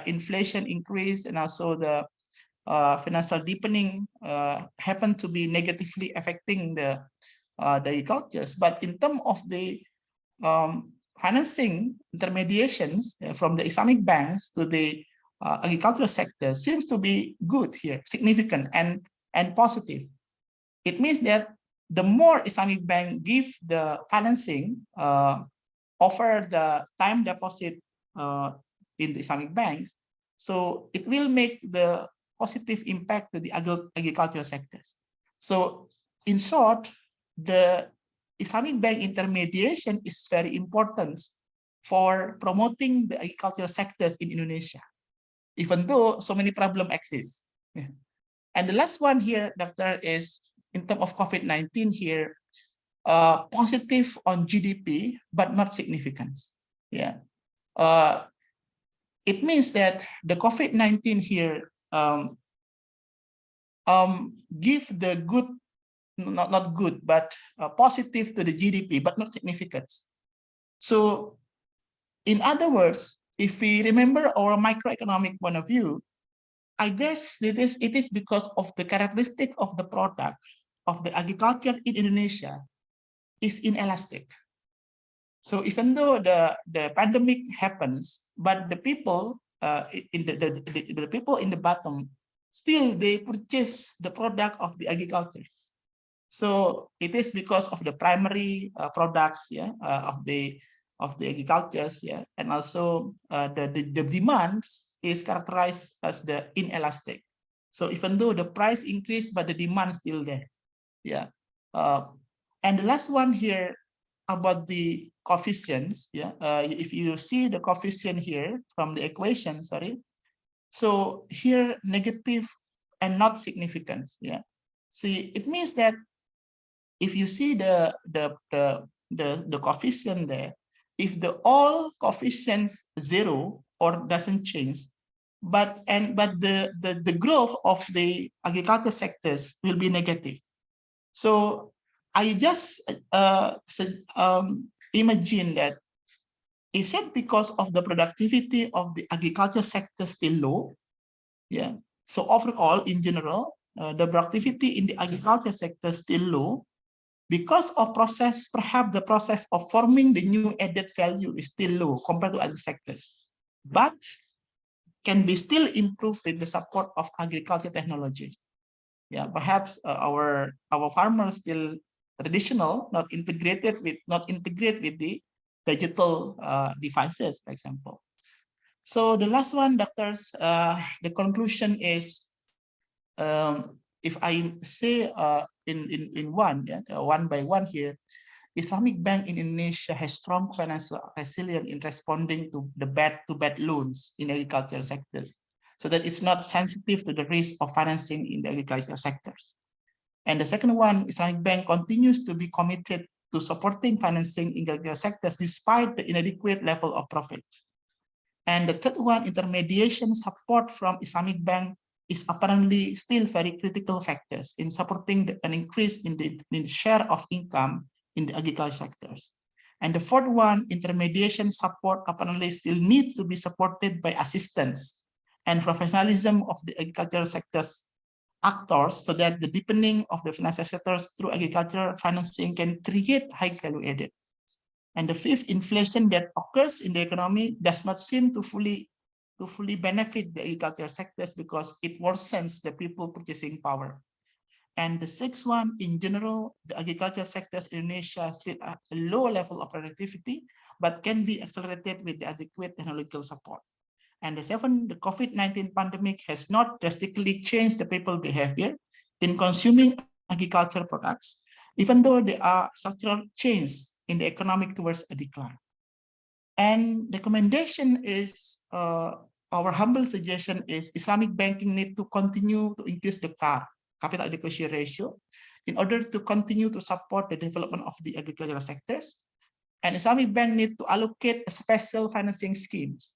inflation increase, and also the financial deepening happen to be negatively affecting the agricultures, but in terms of the financing intermediations from the Islamic banks to the agricultural sector seems to be good here, significant and positive. It means that the more Islamic bank give the financing, offer the time deposit in the Islamic banks, so it will make the positive impact to the agricultural sectors. So in short, the Islamic bank intermediation is very important for promoting the agricultural sectors in Indonesia, even though so many problems exist. And the last one here, Doctor, is in terms of COVID-19 here, positive on GDP, but not significant. Yeah. It means that the COVID-19 here give the good, not good, but positive to the GDP, but not significant. So in other words, if we remember our microeconomic point of view, I guess it is because of the characteristic of the product of the agriculture in Indonesia is inelastic. So even though the pandemic happens, but the people the people in the bottom still they purchase the product of the agriculture. So it is because of the primary products, yeah, of the agricultures, yeah, and also the demands is characterized as the inelastic. So even though the price increased, but the demand is still there, yeah. And the last one here, about the coefficients, yeah, if you see the coefficient here from the equation, sorry, so here negative and not significant, yeah. See, it means that if you see the coefficient there, if the all coefficients 0 or doesn't change, but the growth of the agriculture sectors will be negative. So I just imagine that, is it because of the productivity of the agriculture sector still low? Yeah. So overall, in general, the productivity in the agriculture sector still low because of process. Perhaps the process of forming the new added value is still low compared to other sectors, but can be still improved with the support of agriculture technology. Yeah, perhaps our farmers still traditional, not integrated with the digital devices, for example. So the last one, doctors, the conclusion is, if I say in one, yeah, one by one here, Islamic Bank in Indonesia has strong financial resilience in responding to the bad loans in agricultural sectors, so that it's not sensitive to the risk of financing in the agricultural sectors. And the second one, Islamic Bank continues to be committed to supporting financing in agricultural sectors despite the inadequate level of profit. And the third one, intermediation support from Islamic Bank is apparently still very critical factors in supporting an increase in the share of income in the agricultural sectors. And the fourth one, intermediation support apparently still needs to be supported by assistance and professionalism of the agricultural sectors actors, so that the deepening of the financial sectors through agricultural financing can create high value added. And the fifth, inflation that occurs in the economy does not seem to fully benefit the agricultural sectors because it worsens the people purchasing power. And the sixth one, in general, the agricultural sectors in Indonesia still at a low level of productivity, but can be accelerated with the adequate technological support. And the seventh, the COVID-19 pandemic has not drastically changed the people behavior in consuming agricultural products, even though there are structural changes in the economic towards a decline. And the recommendation is, our humble suggestion is, Islamic banking need to continue to increase the capital adequacy ratio in order to continue to support the development of the agricultural sectors. And Islamic Bank need to allocate special financing schemes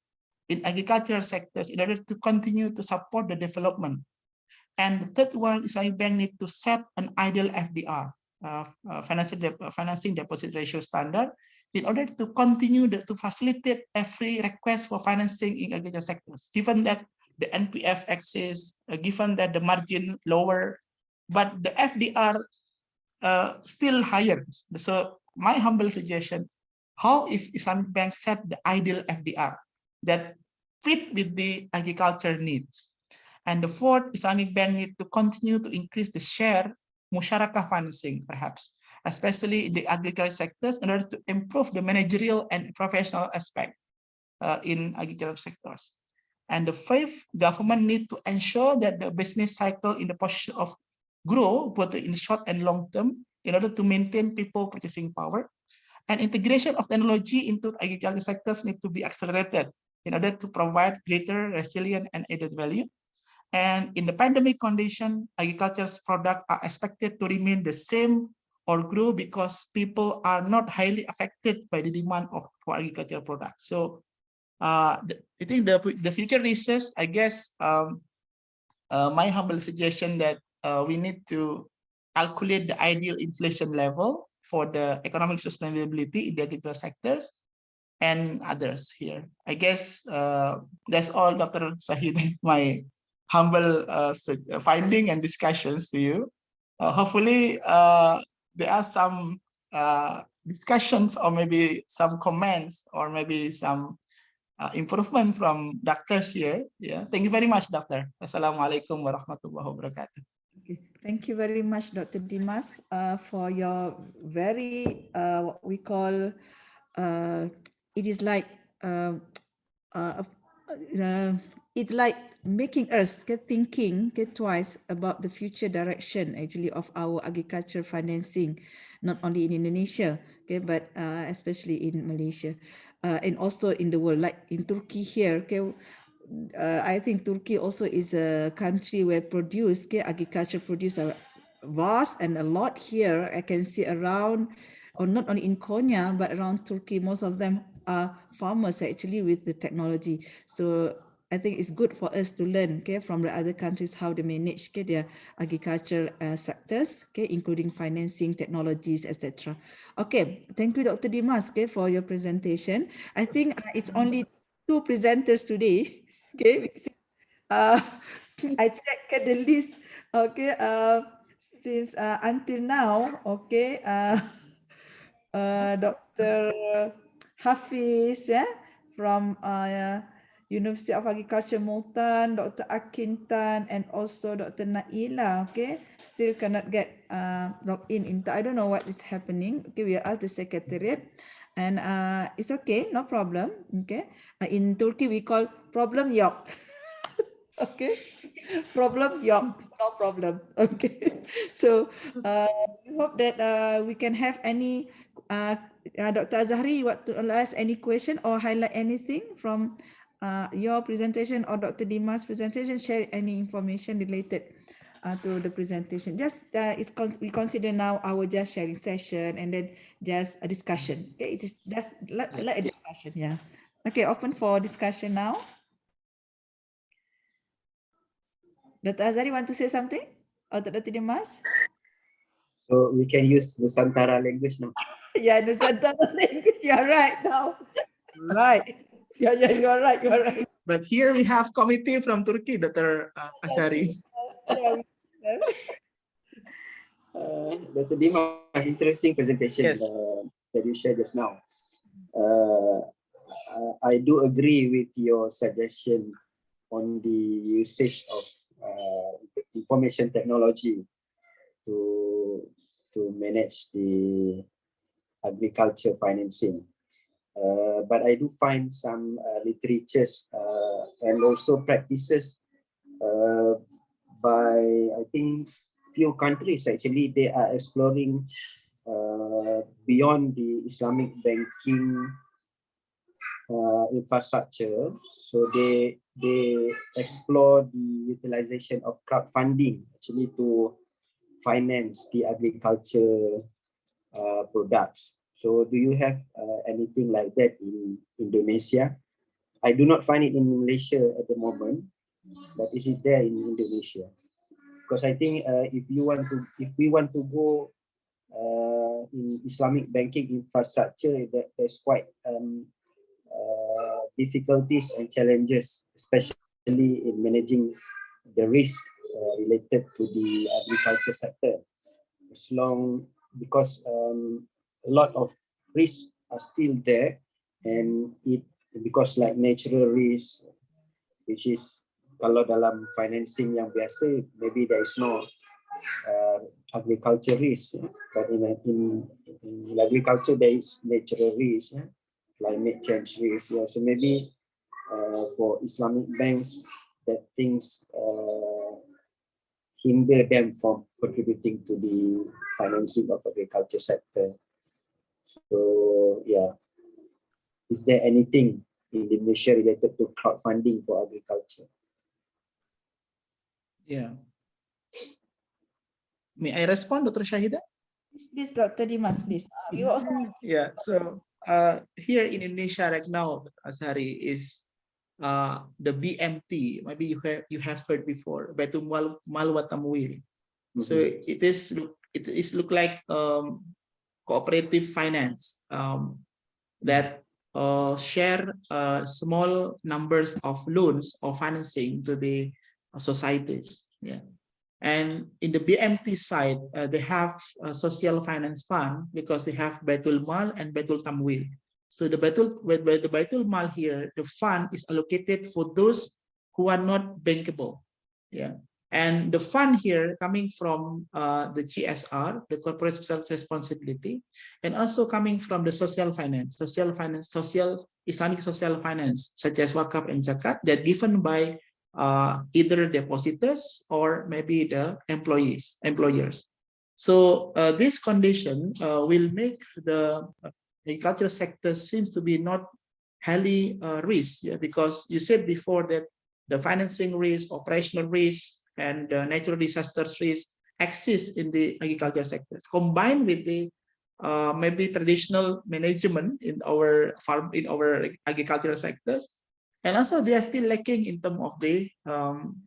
in agricultural sectors in order to continue to support the development. And the third one, Islamic Bank need to set an ideal FDR, financing deposit ratio standard, in order to continue to facilitate every request for financing in agricultural sectors, given that the NPF exists, given that the margin lower, but the FDR still higher. So my humble suggestion, how if Islamic Bank set the ideal FDR that fit with the agriculture needs? And the fourth, Islamic Bank need to continue to increase the share musyarakah financing, perhaps, especially in the agricultural sectors, in order to improve the managerial and professional aspect in agricultural sectors. And the fifth, government need to ensure that the business cycle in the position of grow both in short and long term in order to maintain people purchasing power. And integration of technology into agricultural sectors need to be accelerated in order to provide greater resilience and added value. And in the pandemic condition, agriculture's products are expected to remain the same or grow because people are not highly affected by the demand for agricultural products. So I think the future research, I guess, my humble suggestion that we need to calculate the ideal inflation level for the economic sustainability in the agricultural sectors and others here. I guess that's all, Dr. Sahid, my humble finding and discussions to you. Hopefully, there are some discussions or maybe some comments or maybe some improvement from doctors here. Yeah, thank you very much, Doctor. Assalamualaikum warahmatullahi wabarakatuh. Okay. Thank you very much, Dr. Dimas, for your very, what we call, it is like, it's like making us thinking twice about the future direction actually of our agriculture financing, not only in Indonesia, but especially in Malaysia, and also in the world, like in Turkey here. I think Turkey also is a country where agriculture produce are vast and a lot here. I can see around, or not only in Konya, but around Turkey, most of them are farmers actually with the technology. So I think it's good for us to learn from the other countries how they manage their agriculture sectors, including financing, technologies, etc. Okay, thank you, Dr. Dimas, for your presentation. I think it's only 2 presenters today. Okay, I checked the list. Okay, since until now, okay, Dr. Hafiz, from University of Agriculture Multan, Dr. Akintan, and also Dr. Naila, okay, still cannot get logged in. I don't know what is happening. Okay, we ask the secretariat, and it's okay, no problem. Okay, in Turkey we call problem yok. Okay, problem yok, no problem. Okay, so we hope that we can have any Dr. Azahri, you want to ask any question or highlight anything from your presentation or Dr. Dimas' presentation? Share any information related to the presentation. Just we consider now our just sharing session and then just a discussion. Okay, it is just like a discussion. Yeah. Okay, open for discussion now. Dr. Azahri, want to say something? Or Dr. Dimas? So we can use Nusantara language now. Yeah, Nusantara language. You're right now. Right. Yeah, you are right. You are right. But here we have committee from Turkey, Dr. Azahri. Yeah, Dr. Dima, interesting presentation Yes. that you shared just now. I do agree with your suggestion on the usage of information technology to manage the agriculture financing. But I do find some literatures and also practices by, I think, few countries actually, they are exploring beyond the Islamic banking infrastructure. So they explore the utilization of crowdfunding actually to finance the agriculture products. So do you have anything like that in Indonesia? I do not find it in Malaysia at the moment, but is it there in Indonesia? Because I think if we want to go in Islamic banking infrastructure, there's quite difficulties and challenges, especially in managing the risk related to the agriculture sector. Because a lot of risks are still there, and because like natural risk, which is kalau dalam financing yang biasa, maybe there is no agriculture risk, but in agriculture there is natural risk, climate change risk. So maybe for Islamic banks, that things hinder them from contributing to the financing of agriculture sector. So yeah, is there anything in Indonesia related to crowdfunding for agriculture? Yeah. May I respond, Dr. Shahida? Please, Dr. Dimas, please. You also Yeah. So here in Indonesia right now, Azahri, is the BMT. Maybe you have heard before, Baitul Mal wa Tamwil. So it is look like cooperative finance that share small numbers of loans or financing to the societies. Yeah. And in the BMT side, they have a social finance fund because they have Baitul Mal and Baitul Tamwil. So the Baitul Mal here, the fund is allocated for those who are not bankable. Yeah. And the fund here coming from the GSR, the corporate social responsibility, and also coming from the Islamic social finance, such as wakaf and zakat, that given by either depositors or maybe the employers. So this condition will make the agricultural sector seems to be not highly risk, because you said before that the financing risk, operational risk, and natural disasters risk exist in the agriculture sectors, combined with the maybe traditional management in our agricultural sectors, and also they are still lacking in terms of the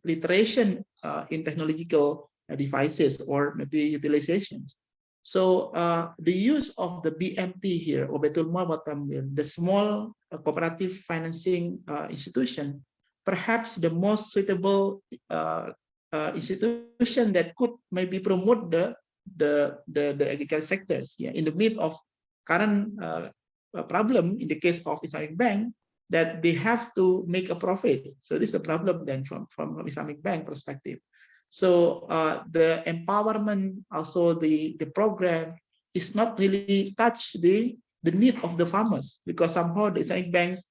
literation in technological devices or maybe utilizations. So the use of the BMT here, or Betul Mal Batamil, the small cooperative financing institution, perhaps the most suitable institution that could maybe promote the agricultural sectors. In the midst of current problem in the case of Islamic Bank, that they have to make a profit. So this is a problem then from Islamic Bank perspective. So the empowerment, also the program is not really touch the need of the farmers, because somehow the Islamic banks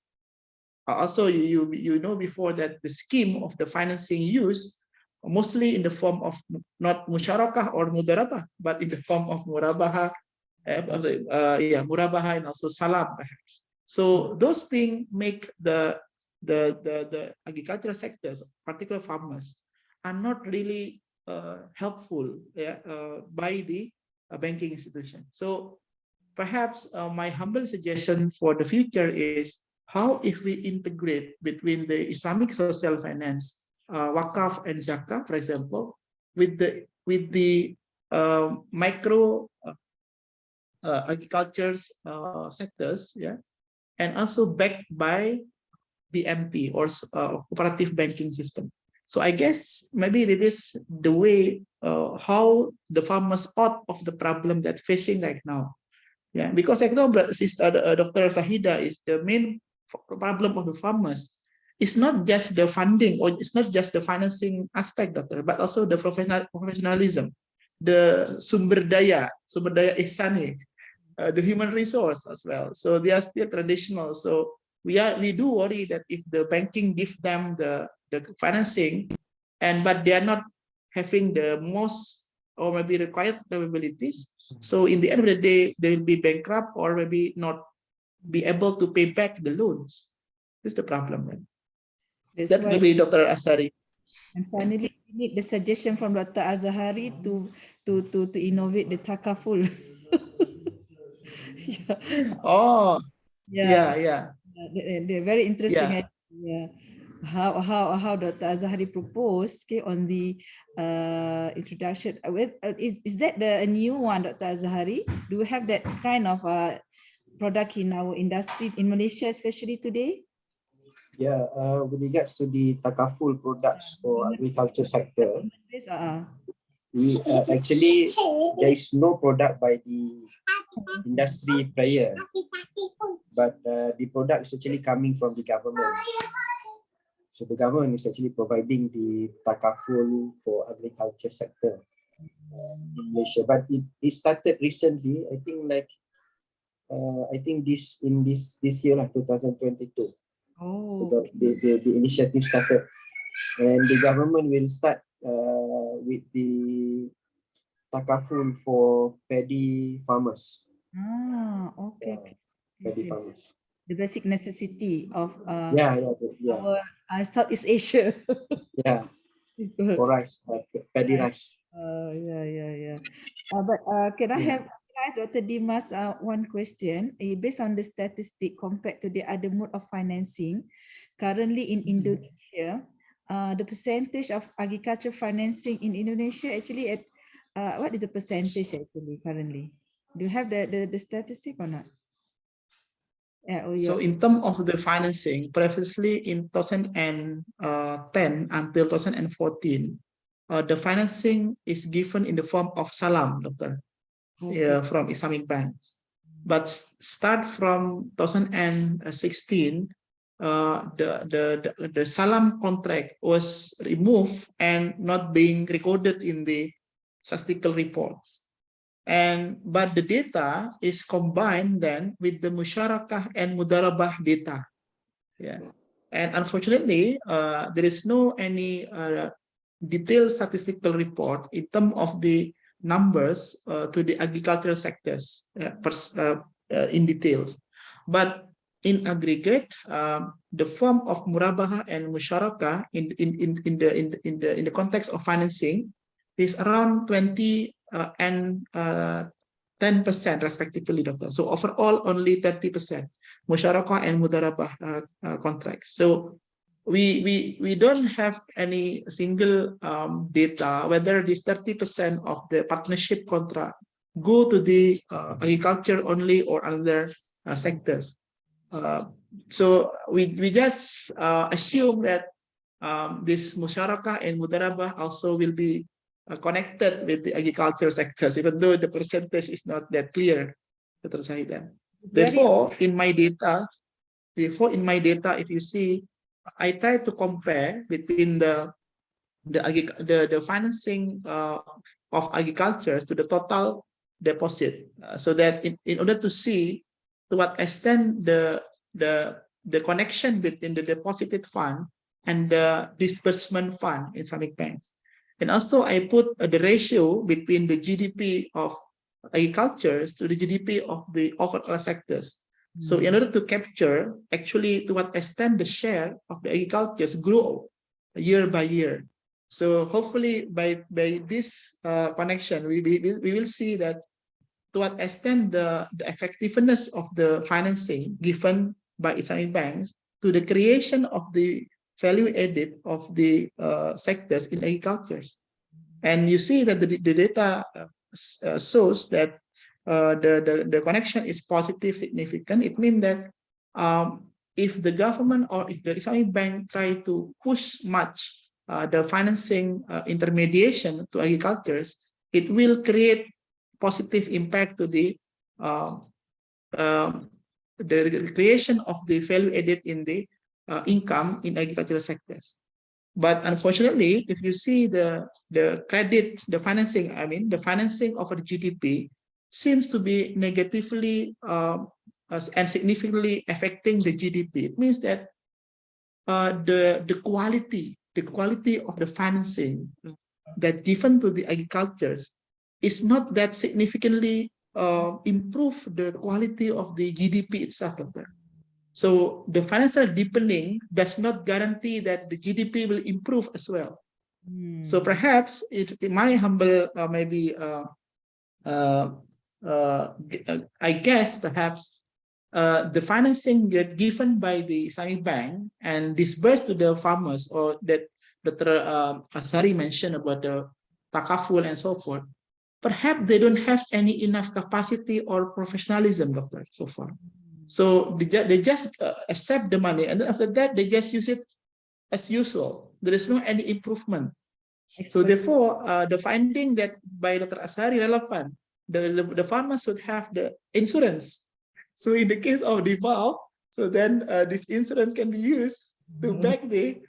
also, you know before that the scheme of the financing used mostly in the form of not musyarakah or mudarabah, but in the form of murabaha, murabaha and also salam perhaps. So those things make the agricultural sectors, particular farmers, are not really helpful by the banking institution. So perhaps my humble suggestion for the future is how if we integrate between the Islamic social finance, wakaf and zakat, for example, with the micro agriculture sectors, and also backed by BMP or cooperative banking system. So I guess maybe it is the way how the farmers out of the problem that facing right now. Because I know Dr. Sahida is the main problem of the farmers. It's not just the funding or it's not just the financing aspect, doctor, but also the professionalism, the sumber daya ihsani, the human resource as well. So they are still traditional. So we do worry that if the banking give them the financing, but they are not having the most or maybe required capabilities. So in the end of the day, they will be bankrupt or maybe not be able to pay back the loans. This is the problem. Then. That will be Dr. Azhari. And finally, we need the suggestion from Dr. Azhari to innovate the takaful. Oh, yeah. They're very interesting. How Dr. Azhari proposed on the introduction. Is that a new one, Dr. Azhari? Do we have that kind of product in our industry in Malaysia, especially today? With regards to the takaful products for agriculture sector, we actually there is no product by the industry player, but the product is actually coming from the government. So the government is actually providing the takaful for agriculture sector in Malaysia, but it started recently. I think this year, 2022. The initiative started, and the government will start with the takaful for paddy farmers. Paddy farmers. The basic necessity of our Southeast Asia. For rice, paddy rice. But can I have Dr. Dimas one question? Based on the statistic compared to the other mode of financing, currently in Indonesia, the percentage of agriculture financing in Indonesia actually at what is the percentage actually currently? Do you have the statistic or not? So in terms of the financing, previously in 2010 until 2014, the financing is given in the form of salam, doctor, from Islamic banks. But start from 2016, the salam contract was removed and not being recorded in the statistical reports. But the data is combined then with the musyarakah and mudarabah data. Yeah. And unfortunately, there is no any detailed statistical report in terms of the numbers to the agricultural sectors in details. But in aggregate, the form of murabaha and musyarakah in the context of financing is around 20 and 10% respectively, Doctor. So overall, only 30% musyarakah and mudarabah contracts. So we don't have any single data whether this 30% of the partnership contract go to the agriculture only or other sectors. So we just assume that this musyarakah and mudarabah also will be connected with the agriculture sectors, even though the percentage is not that clear. Therefore, in my data, if you see, I try to compare between the financing of agriculture to the total deposit, so that in order to see to what extent the connection between the deposited fund and the disbursement fund in Islamic banks. And also I put the ratio between the GDP of agriculture to the GDP of the overall sectors. So in order to capture actually to what extent the share of the agriculture grow year by year. So hopefully by this connection, we will see that to what extent the effectiveness of the financing given by Islamic banks to the creation of the value added of the sectors in agriculture. And you see that the data shows that the connection is positive, significant. It means that if the government or if the Islamic bank try to push much the financing intermediation to agricultures, it will create positive impact to the creation of the value added in the income in agricultural sectors. But unfortunately, if you see the credit, the financing of the GDP seems to be negatively and significantly affecting the GDP. It means that the quality of the financing that given to the agricultures is not that significantly improve the quality of the GDP itself. So the financial deepening does not guarantee that the GDP will improve as well. So perhaps in my humble I guess perhaps the financing that given by the Islamic bank and disbursed to the farmers, or that Dr. Asari mentioned about the takaful and so forth, perhaps they don't have any enough capacity or professionalism, Doctor, so far. So they just accept the money, and then after that they just use it as usual. There is no any improvement. So therefore, the finding that by Dr. Asari relevant, the farmers should have the insurance. So in the case of default, so then this insurance can be used to back the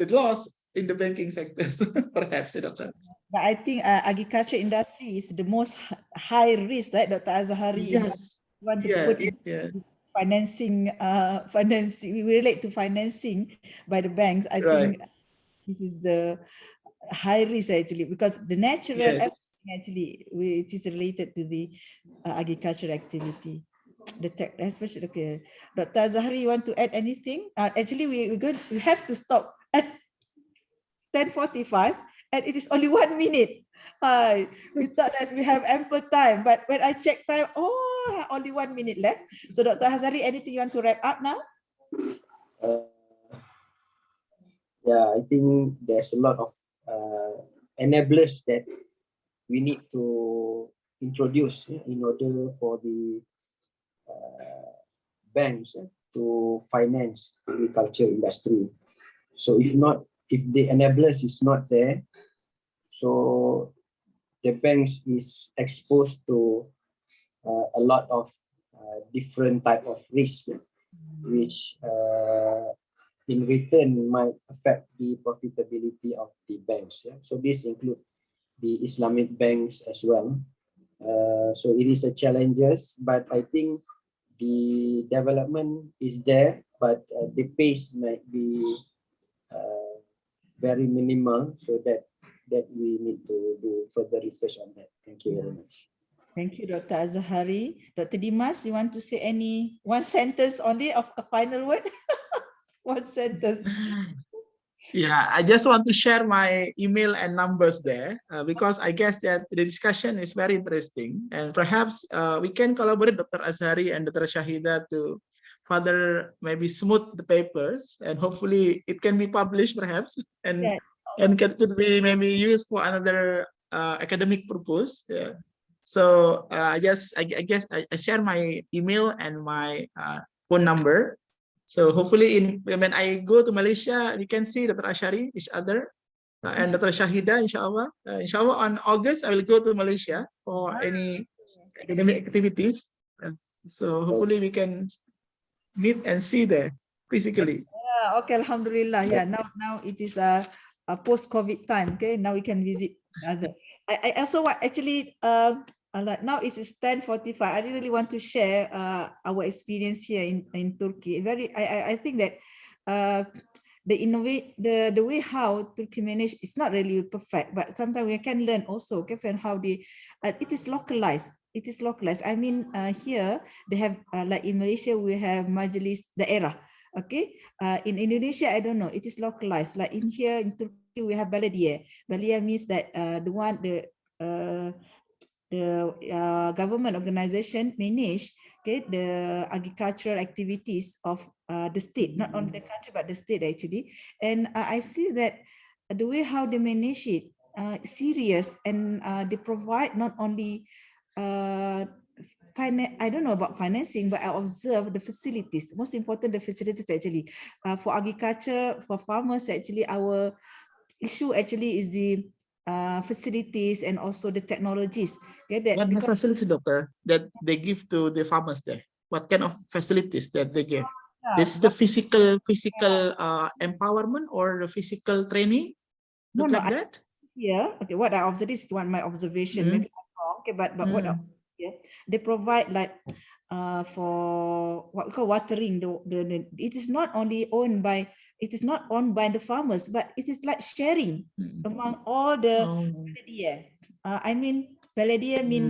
loss in the banking sectors, perhaps, Doctor. But I think agriculture industry is the most high risk, right, Dr. Azhari? Yes. Yes. Financing, we relate to financing by the banks. I think this is the high risk actually, because the natural actually which is related to the agricultural activity. The tech, especially okay. Dr. Zahari, you want to add anything? Actually, we have to stop at 10:45, and it is only 1 minute. We thought that we have ample time, but when I check time, only 1 minute left. So Dr. Hazari, anything you want to wrap up now? Yeah, I think there's a lot of enablers that we need to introduce in order for the banks to finance agriculture industry. So if the enablers is not there, so the banks is exposed to a lot of different type of risk. which in return might affect the profitability of the banks. Yeah? So this includes the Islamic banks as well. So it is a challenges, but I think the development is there, but the pace might be very minimal, so that we need to do further research on that. Thank you very much. Thank you, Dr. Azhari. Dr. Dimas, you want to say one sentence only of a final word? One sentence. Yeah, I just want to share my email and numbers there because I guess that the discussion is very interesting, and perhaps we can collaborate, Dr. Azhari and Dr. Shahida, to further maybe smooth the papers, and hopefully it can be published perhaps, and Yeah. could be maybe used for another academic purpose. Yeah. So I guess I share my email and my phone number. So hopefully when I go to Malaysia, we can see Dr. Ashari, each other, and Dr. Shahida, inshallah. Inshallah on August, I will go to Malaysia for any academic activities. So hopefully we can meet and see there physically. Yeah, okay, Alhamdulillah. Yeah, now it is a post-COVID time. Okay, now we can visit other. I also want actually like now it is 10:45. I really want to share our experience here in Turkey. I think that the way how Turkey manage is not really perfect, but sometimes we can learn also. Okay, from how it is localized. It is localized. I mean, here they have like in Malaysia we have Majlis Daerah. Okay, in Indonesia I don't know. It is localized. Like in here in Turkey we have Belediye. Belediye means that the government organization manage, okay, the agricultural activities of the state, not only the country but the state actually. And I see that the way how they manage it serious, and they provide not only I don't know about financing, but I observe the facilities. Most important, the facilities actually for agriculture, for farmers. Actually, our issue actually is the facilities and also the technologies. Okay, What the facilities, doctor, that they give to the farmers there? What kind of facilities that they give? This is the physical empowerment or the physical training? Look like that? Yeah. Okay. What I observed, this is one my observation. Maybe I'm wrong. Okay, but what yeah, they provide like for what we call watering. It is not only owned by the farmers, but it is like sharing among all the Belediye. I mean, Belediye mean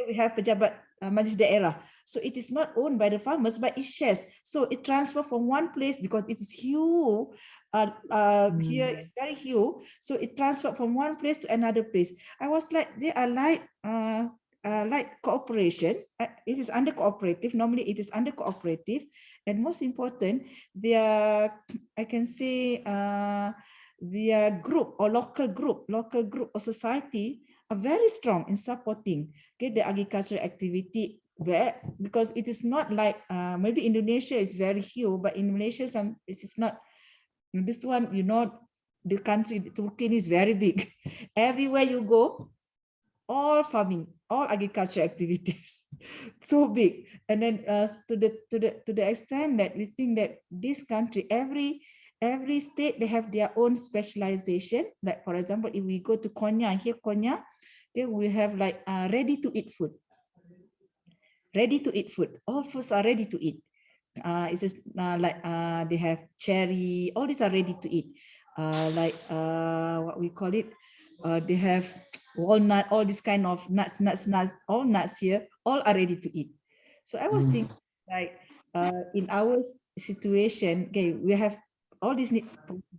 we have pejabat Majlis Daerah. So it is not owned by the farmers, but it shares. So it transfer from one place because it is huge. Here is very huge. So it transferred from one place to another place. I was like, they are like cooperation. It is under cooperative. Normally it is under cooperative, and most important, their I can say their group or local group or society are very strong in supporting, okay, the agricultural activity there, because it is not like maybe Indonesia is very huge, but in Malaysia it is not. This one, you know, the country Turkey is very big. Everywhere you go, all farming, all agriculture activities, so big. And then to the extent that we think that this country, every state, they have their own specialization. Like for example, if we go to Konya, here Konya, okay, we have like ready to eat food. All foods are ready to eat. It's just like they have cherry, all these are ready to eat. Like what we call it, they have walnut, all these kind of nuts, all nuts here, all are ready to eat. So I was thinking like in our situation, okay, we have all these need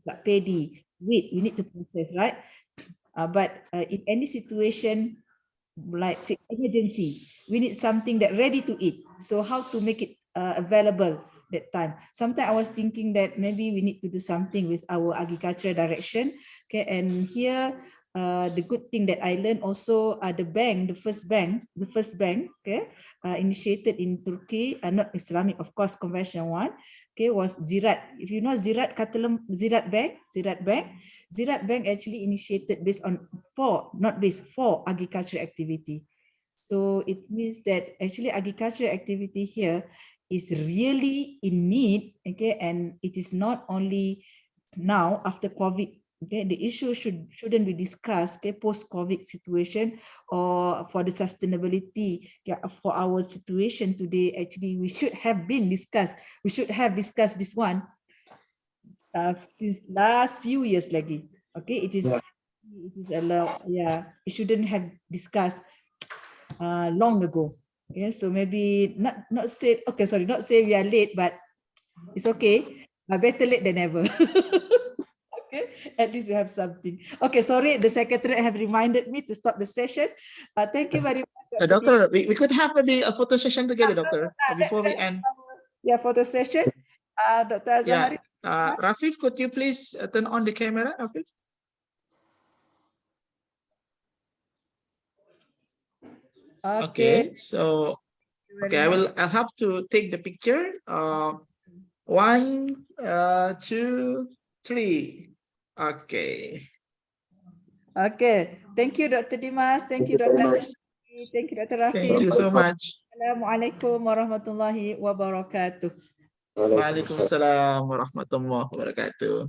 like paddy, wheat, we need to process, right? But in any situation, like say emergency, we need something that ready to eat. So how to make it available that time? Sometimes I was thinking that maybe we need to do something with our agricultural direction. Okay, and here the good thing that I learned also, the first bank, okay, initiated in Turkey, not Islamic, of course, conventional one. Okay, was Ziraat. If you know Ziraat, Ziraat Bank actually initiated based on four agricultural activity. So it means that actually agricultural activity here is really in need, okay, and it is not only now after COVID, okay, the issue shouldn't be discussed, okay, post-COVID situation or for the sustainability, yeah, for our situation today. Actually, we should have discussed this one since last few years lagi. Okay, it is allowed, yeah, it shouldn't have discussed long ago. Okay, so maybe not say we are late, but it's okay. Better late than never. Okay, at least we have something. Okay, sorry, the secretary have reminded me to stop the session. Thank you very much. Doctor, we could have maybe a photo session together, doctor, before we end. Yeah, photo session. Dr. Yeah. Azahari. Rafif, could you please turn on the camera, Rafif? Okay, so I'll have to take the picture. 1, 2, 3. Okay. Okay, thank you, Dr. Dimas. Thank you, Dr. Azahari. Thank you, Dr. Rafif. Thank you so much. Assalamualaikum warahmatullahi wabarakatuh. Waalaikumsalam warahmatullahi wabarakatuh.